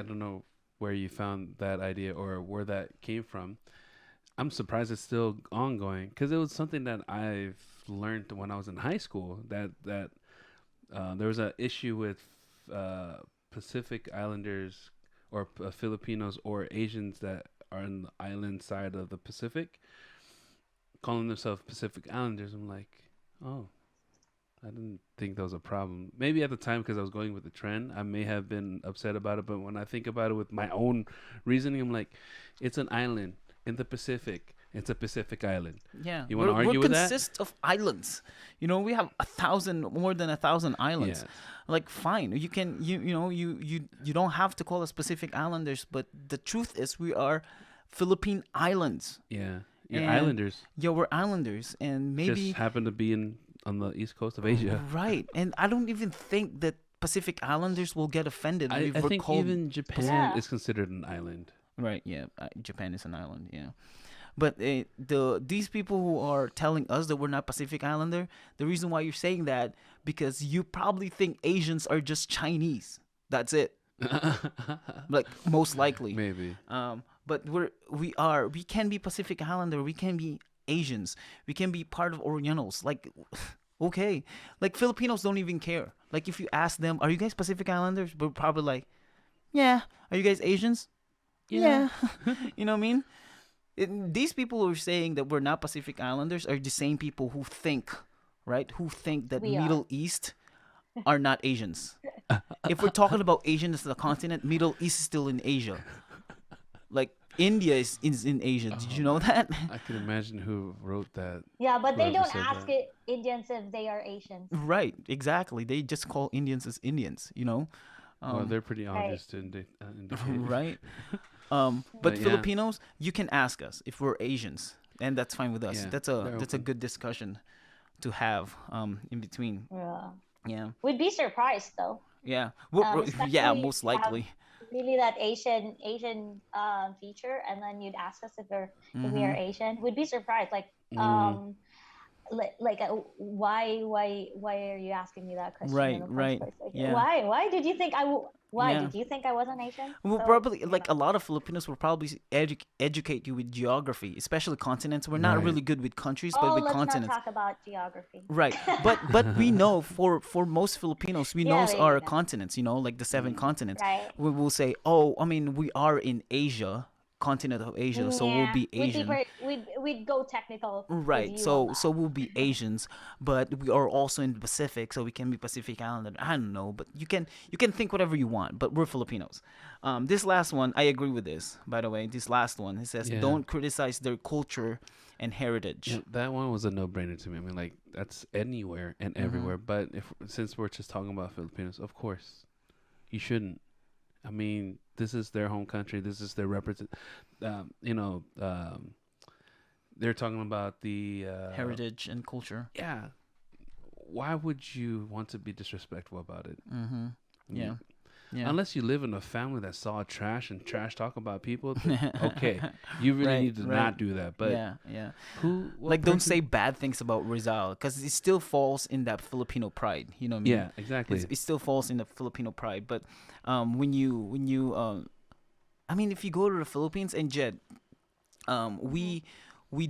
don't know where you found that idea or where that came from. I'm surprised it's still ongoing because it was something that I've learned when I was in high school. That there was an issue with Pacific Islanders or Filipinos or Asians that are on the island side of the Pacific, calling themselves Pacific Islanders. I'm like, oh, I didn't think that was a problem. Maybe at the time because I was going with the trend, I may have been upset about it. But when I think about it with my own reasoning, I'm like, it's an island in the Pacific. It's a Pacific island. Yeah. You want to argue with we that? consist of islands. We have more than 1,000 islands. Yes. Like, fine, you can you don't have to call us Pacific Islanders, but the truth is we are Philippine Islands. Yeah. You're And- islanders. Yeah, we're islanders, and maybe Just happen to be on the east coast of Asia. right. And I don't even think that Pacific Islanders will get offended I if we're think called even Japan is considered an island. right. Yeah, Japan is an island. Yeah, but these people who are telling us that we're not Pacific Islander, the reason why you're saying that because you probably think Asians are just Chinese. That's it. Like most likely. Maybe. But we can be Pacific Islander. We can be Asians. We can be part of Orientals. Like, okay, like Filipinos don't even care. Like if you ask them, "Are you guys Pacific Islanders?" We're probably like, "Yeah." Are you guys Asians? Yeah. You know what I mean? These people who are saying that we're not Pacific Islanders are the same people who think, right? Who think that Middle East are not Asians. If we're talking about Asian as a continent, Middle East is still in Asia. Like India is in Asia. Did you know that? I can imagine who wrote that. Yeah, but they don't ask Indians if they are Asians. Right, exactly. They just call Indians as Indians, you know? Well, they're pretty obvious to indicate. Right. But Filipinos, you can ask us if we're Asians, and that's fine with us. Yeah, that's a good discussion to have in between. Yeah. We'd be surprised though. Yeah. Yeah, most likely. Really that Asian feature, and then you'd ask us if we are Asian. We'd be surprised. Like why are you asking me that question? Right, in the first right. place? Like, yeah. Why did you think did you think I wasn't Asian? Well, probably like a lot of Filipinos will probably educate you with geography, especially continents. We're not really good with countries, but with continents. Let's not talk about geography. Right, but we know for most Filipinos, we know our continents. You know, like the 7 continents. Right. We will say, oh, I mean, we are in Asia. Continent of Asia, so we'll be Asian. We'd go technical. Right, so we'll be Asians, but we are also in the Pacific, so we can be Pacific Islander. I don't know, but you can think whatever you want, but we're Filipinos. This last one, I agree with this. By the way, this last one, it says don't criticize their culture and heritage. Yeah, that one was a no-brainer to me. I mean, like that's anywhere and everywhere. But since we're just talking about Filipinos, of course, you shouldn't. I mean, this is their home country. This is their they're talking about the heritage and culture. Yeah. Why would you want to be disrespectful about it? Mm-hmm. Yeah. Unless you live in a family that saw trash and trash talk about people, okay, you really need to not do that. But don't say bad things about Rizal because it still falls in that Filipino pride. You know what I mean? Yeah, exactly. It still falls in the Filipino pride. But when you I mean, if you go to the Philippines and Jed, we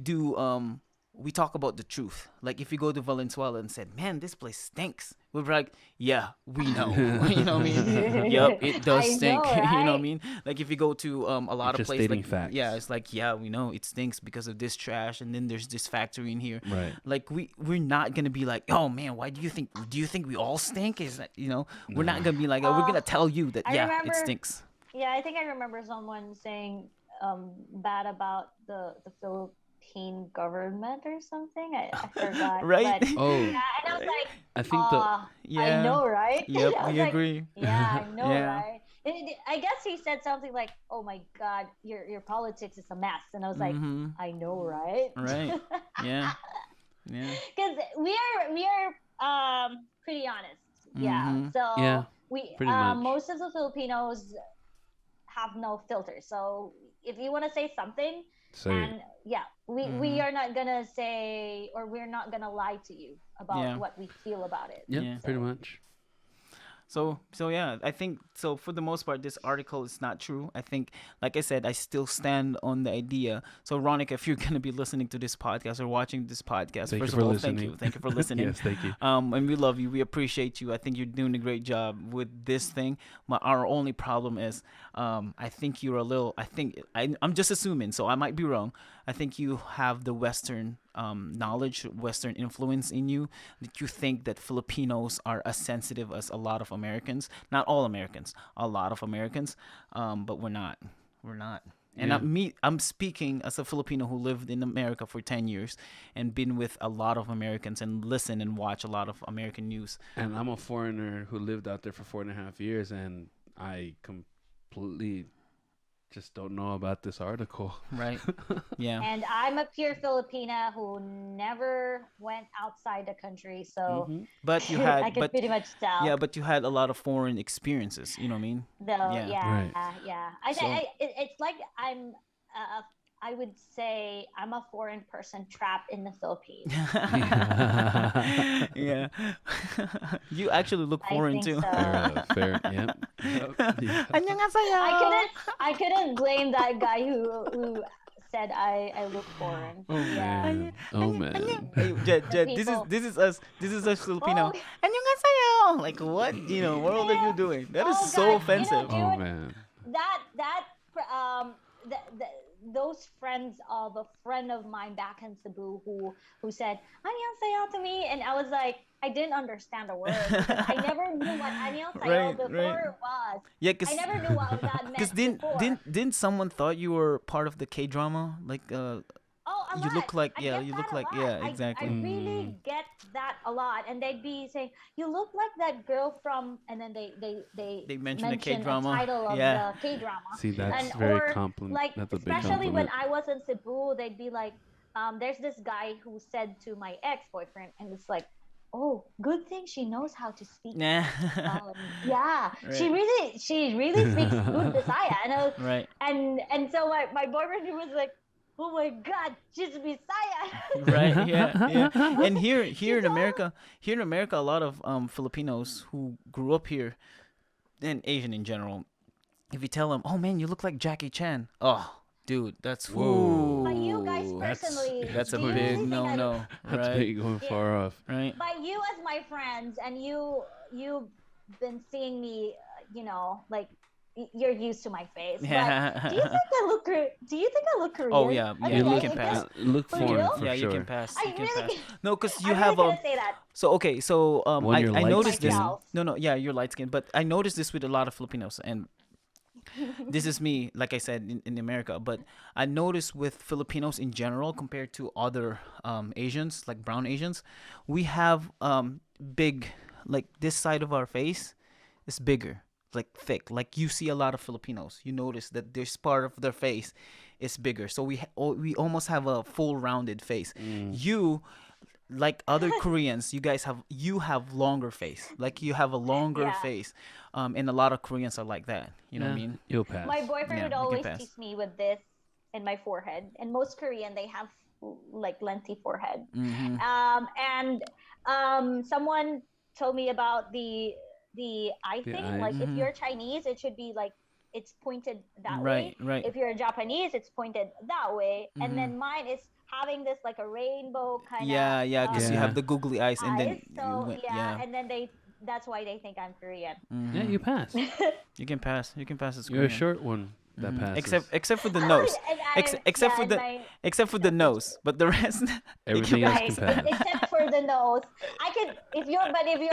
do we talk about the truth. Like if you go to Valenzuela and said, "Man, this place stinks," we're like, "Yeah, we know." You know what I mean? Yep, it does stink. Know, right? You know what I mean? Like if you go to a lot of places, like facts. yeah, it's like yeah, we know it stinks because of this trash, and then there's this factory in here. Right. Like we're not gonna be like, "Oh man, why do you think? Do you think we all stink?" Is that we're not gonna be like, "Oh, we're gonna tell you that it stinks." Yeah, I think I remember someone saying bad about the Philippine government or something. I forgot. Right? But, oh. Yeah, and I was like, I think I know, right? Yep, we like, agree. Yeah, I know, right? I guess he said something like, "Oh my God, your politics is a mess," and I was like, "I know, right?" Right. Yeah. Yeah. Because we are pretty honest. Yeah. So we most of the Filipinos have no filter. So if you want to say something, we are not gonna say, or we're not gonna lie to you about what we feel about it. Yeah, pretty much. So yeah, I think so for the most part this article is not true. I think like I said, I still stand on the idea. So Ronica, if you're going to be listening to this podcast or watching this podcast, first of all, thank you. Thank you for listening. Yes, thank you. And we love you. We appreciate you. I think you're doing a great job with this thing. Our only problem is I think you're a little I'm just assuming, so I might be wrong. I think you have the Western knowledge, Western influence in you, that you think that Filipinos are as sensitive as a lot of Americans. Not all Americans, a lot of Americans, but we're not. We're not. And I'm speaking as a Filipino who lived in America for 10 years and been with a lot of Americans and listen and watch a lot of American news. And I'm a foreigner who lived out there for 4.5 years, and I completely just don't know about this article. Right. Yeah. And I'm a pure Filipina who never went outside the country, so But you I had, can pretty much tell. yeah, but you had a lot of foreign experiences. You know what I mean? Though, Yeah. yeah, Right. yeah. I So think it's like I would say I'm a foreign person trapped in the Philippines. yeah, you actually look I foreign think too. so. Fair. Yep. Yep. Yeah. 안녕하세요. I couldn't blame that guy who said I look foreign. Oh Yeah. man. Oh man. Hey, Jed, The this is people. this is us. This is us Filipino. Oh, 안녕하세요. Like what? You know, what are you yeah. doing? That is Oh so God, offensive. dude, Oh man. that those friends of a friend of mine back in Cebu who said "annyeonghaseyo" to me, and I was like, I didn't understand the word because I never knew what "annyeonghaseyo" before it was. Yeah, I never knew what that meant before. didn't someone thought you were part of the K drama? Like Oh, a you lot. look like, I yeah, get you that look a like, lot. yeah, I exactly. really get that a lot, and they'd be saying, "You look like that girl from," and then they mention the mention a K-drama. title of Yeah. the K drama, See, that's and very or compliment. like That's a big especially when compliment. I was in Cebu, they'd be like, "There's this guy who said to my ex-boyfriend," and it's like, "Oh, good thing she knows how to speak." Nah. Yeah, she Right. really speaks good Bisaya, and Right. and so my boyfriend was like, "Oh my God, she's Bisaya." Right. Yeah. Yeah. And here She in told America, a lot of Filipinos who grew up here and Asian in general, if you tell them, "Oh man, you look like Jackie Chan," oh, dude, that's Whoa. by you guys That's personally, that's a do you big really think I look no. That's Right. big going yeah, far off. Right. by you as my friends and you've been seeing me, like you're used to my face, but do you Yeah. think do you think I look Oh Korean? yeah. I Yeah. mean, You look, can pass. look for foreign real? for Yeah. You sure. can pass. I You can really pass. No, cause you I'm really have gonna say that. So okay. So When you're I light noticed this. skinned. Myself. No. Yeah. You're light skinned, but I noticed this with a lot of Filipinos, and this is me, like I said, in America, but I noticed with Filipinos in general compared to other Asians, like brown Asians, we have big, like this side of our face is bigger, like thick. Like you see a lot of Filipinos, you notice that this part of their face is bigger. So we almost have a full rounded face. You, like other Koreans, you have longer face. Like you have a longer Yeah. face, and a lot of Koreans are like that. You know what I mean? You'll pass. My boyfriend Yeah, would you can always pass. tease me with this in my forehead, and most Korean they have like lengthy forehead. Mm-hmm. And someone told me about the eye The thing. eyes. Like if Mhm. you're Chinese, it should be like it's pointed that Right, way. right. If you're Japanese, it's pointed that way. Mhm. And then mine is having this like a rainbow kind of Yeah, yeah, because you Yeah. have the googly eyes, and then eyes. So yeah. and then that's why they think I'm Korean. Mhm. Yeah, you pass. You can pass. You can pass as You're a Korean. short one that Mhm. passes. Except for the nose. And Except for and the my except for the nose, but the rest they Everything can else right, can pass. except for the nose. I could if you're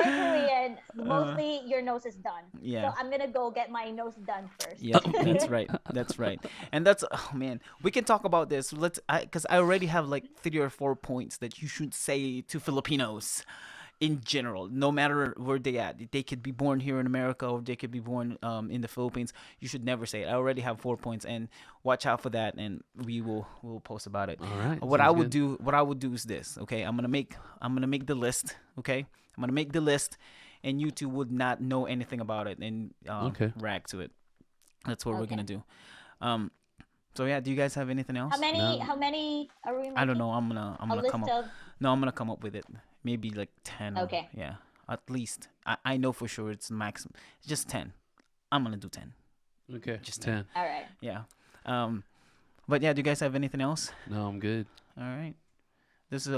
Korean, Uh, mostly your nose is done. yeah. So I'm gonna go get my nose done first. Yep, that's right. That's right. And that's, oh man, we can talk about this. Because I already have like 3 or 4 points that you should say to Filipinos in general, no matter where they at. They could be born here in America or they could be born in the Philippines. You should never say it. I already have 4 points, and watch out for that, and we'll post about it. All right. What I sounds would good. what I would do is this. Okay, I'm gonna make the list. Okay, I'm gonna make the list, and you two would not know anything about it and Okay. react to it. That's what we're Okay. gonna do. So yeah, do you guys have anything else? No. How many are we making? I don't know. I'm gonna A list come up. of No, I'm gonna come up with it. Maybe like 10. Okay. Yeah, at least. I know for sure it's maximum. Just 10. I'm gonna do 10. Okay. Just 10. all right. Yeah. But yeah, do you guys have anything else? No, I'm good. All right. This is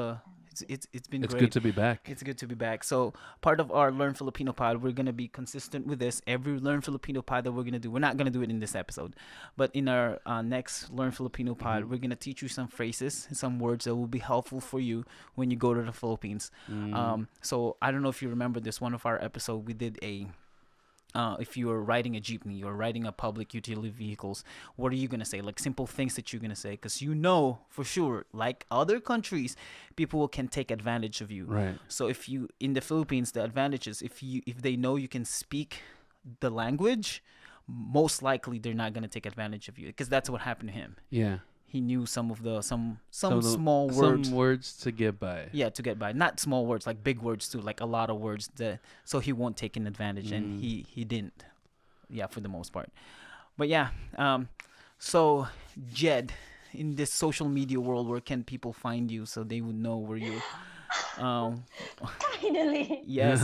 it's been It's great. good to be back. It's good to be back. So part of our Learn Filipino Pod, we're gonna be consistent with this. Every Learn Filipino Pod that we're gonna do, we're not gonna do it in this episode, but in our next Learn Filipino Pod, we're gonna teach you some phrases, some words that will be helpful for you when you go to the Philippines. So I don't know if you remember this one of our episode. We did a if you are riding a jeepney or riding a public utility vehicles, what are you going to say? Like simple things that you're going to say. Because you know for sure, like other countries, people can take advantage of you. Right. So if you, in the Philippines, the advantage is if they know you can speak the language, most likely they're not gonna take advantage of you, because that's what happened to him. Yeah. He knew some of the some Some small words. Some words to get by. Yeah, to get by. Not small words, like big words too, like a lot of words that so he won't take an advantage, and he didn't. Yeah, for the most part. But yeah, so Jed, in this social media world, where can people find you so they would know where you? Finally. Yes.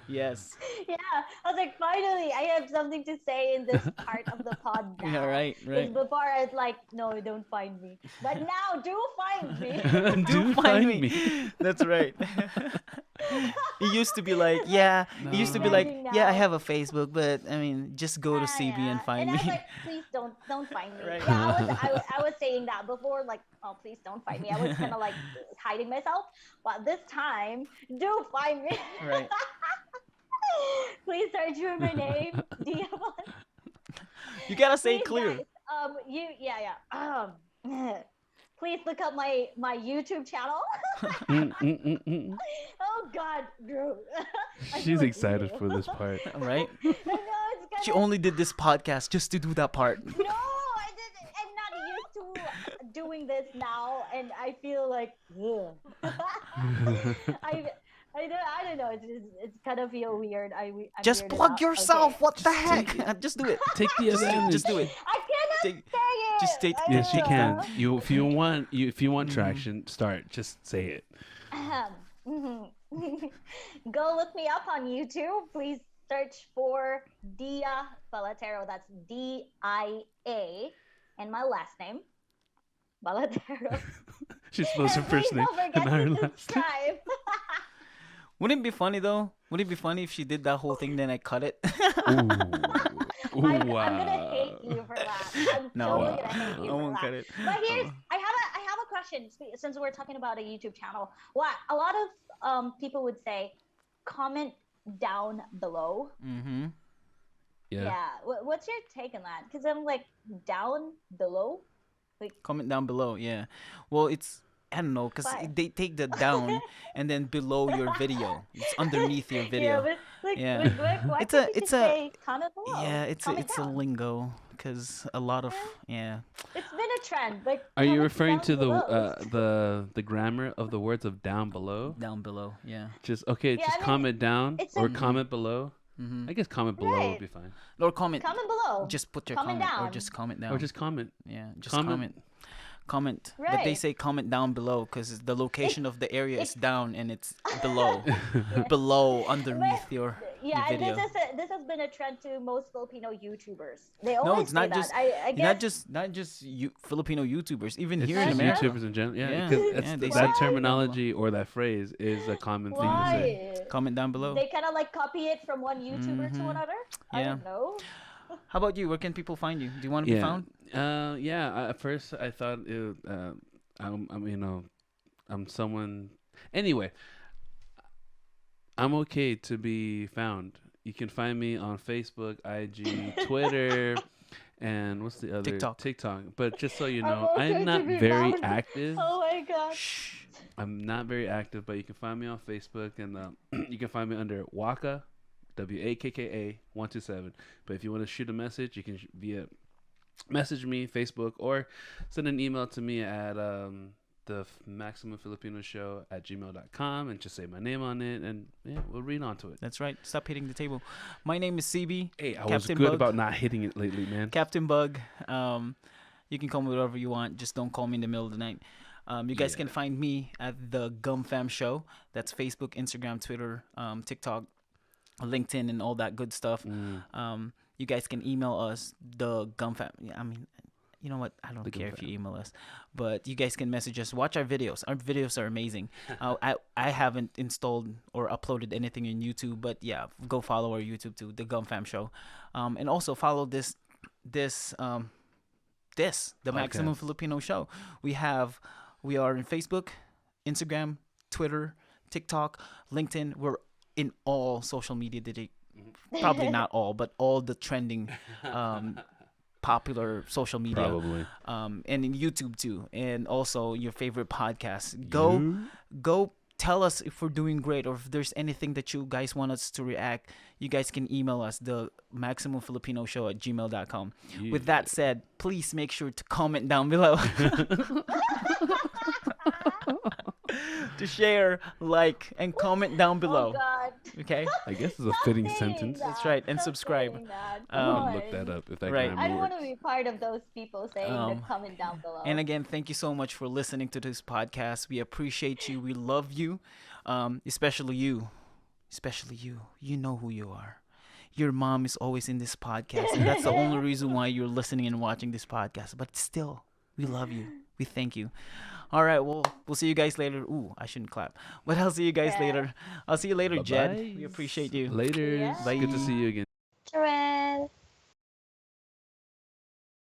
Yes. Yeah, I was like, finally, I have something to say in this part of the pod now. Yeah, right. Because before I was like, no, don't find me. But now, do find me. Do find me. That's right. It used to be like, yeah. No. It used to be like, yeah, I have a Facebook, but I mean, just go to CB and find and me. I was like, please don't find me. Right. Yeah, I was saying that before, like, oh, please don't find me. I was kind of like hiding myself, but this time, do find me. Right. Please search for my name, Diamond. You gotta say Please, clear. Guys, please look up my YouTube channel. Oh God, Drew. She's excited for this part. Right? I know, it's kind She only did this podcast just to do that part. No, I didn't. I'm not used to doing this now, and I feel like, ugh. I don't know. It's kind of feel weird. I'm Just weirded plug out. yourself. Okay. What the heck? Just do it. Take the advantage. Just do it. I cannot Take- say it. just take- I Yes, you don't can. know. If you want traction, start. Just say it. Go look me up on YouTube. Please search for Dia Balatero. That's DIA, and my last name, Balatero. She spells her And first please name don't and forget not her to last name. subscribe. Wouldn't it be funny though? Would it be funny if she did that whole thing, then I cut it? Ooh, I'm wow. gonna hate you for that. I'm No, totally gonna hate I you for won't that. cut it. But here's I have a question since we're talking about a YouTube channel. What a lot of people would say, comment down below. Mm-hmm. Yeah. What's your take on that? Because I'm like, down below. Comment down below. Yeah. Well, it's I don't know, because Why? they take the down and then below your video. It's underneath your video. Yeah, but like, Yeah. why It's can't a- you it's just a- say comment below? Yeah, it's a Comment down. lingo, because a lot of yeah. It's been a trend. Like, Are you comment referring down to below. the grammar of the words of down below? Down below. Yeah. Just okay. Yeah, just I mean, comment down it's or a- comment below. Mm-hmm. I guess comment below Right. would be fine. Or comment. Comment below? Just put your Comment comment, or down. just comment down. Or just comment. yeah, just comment. comment. But they Right. say comment down below because the location of the area is it's- down and it's below, below underneath your Yeah, and video. this has been a trend to most Filipino YouTubers. They always No, it's not say just that. I guess not just Filipino YouTubers. Even It's here in just America, YouTubers in general. Yeah, Yeah. because Yeah, they that say- terminology or that phrase is a common thing to say. why? comment down below. They kind of like copy it from one YouTuber to Mhm. another. I Yeah. don't know. How about you? Where can people find you? Do you want to be found? At first I thought I'm someone. Anyway, I'm okay to be found. You can find me on Facebook, IG, Twitter, and what's the other TikTok. But just so you I'm know, okay I'm to not be very found. active. Oh my gosh. Shh. I'm not very active, but you can find me on Facebook, and you can find me under Wakka, WAKKA 127. But if you want to shoot a message, you can message me Facebook or send an email to me at the Maximum Filipino Show at gmail.com and just say my name on it, and yeah, we'll read on to it. That's right. Stop hitting the table. My name is CB. Hey, I was Captain good Bug. about not hitting it lately, man. Captain Bug. You can call me whatever you want. Just don't call me in the middle of the night. You guys can find me at the Gum Fam Show. That's Facebook, Instagram, Twitter, TikTok, LinkedIn, and all that good stuff. You guys can email us, the Gum Fam. I mean, you know what? I don't care if you email us, but you guys can message us. Watch our videos. Our videos are amazing. I haven't installed or uploaded anything in YouTube, but yeah, go follow our YouTube too, the Gum Fam Show, and also follow the Maximum Filipino Show. We are in Facebook, Instagram, Twitter, TikTok, LinkedIn. We're in all social media. Probably not all, but all the trending popular social media. Probably. And in YouTube too. And also your favorite podcasts. Go tell us if we're doing great, or if there's anything that you guys want us to react. You guys can email us, the maximumfilipino@gmail.com. Yeah. With that said, please make sure to comment down below. To share, like, and comment down below. Oh God. Okay? I guess it's a fitting Stop sentence. saying That's right. that. And Stop subscribe. saying that. I'm Come gonna look that on. up if that Right. kind I of don't want works. to be part of those people saying the comment down below. And again, thank you so much for listening to this podcast. We appreciate you. We love you. Especially you. Especially you. You know who you are. Your mom is always in this podcast, and that's the only reason why you're listening and watching this podcast. But still, we love you. We thank you. All right, well, we'll see you guys later. Ooh, I shouldn't clap. But I'll see you guys Yeah. later. I'll see you later, Jed. Bye-bye. We appreciate you. Later. Yeah. Good to see you again. Tara.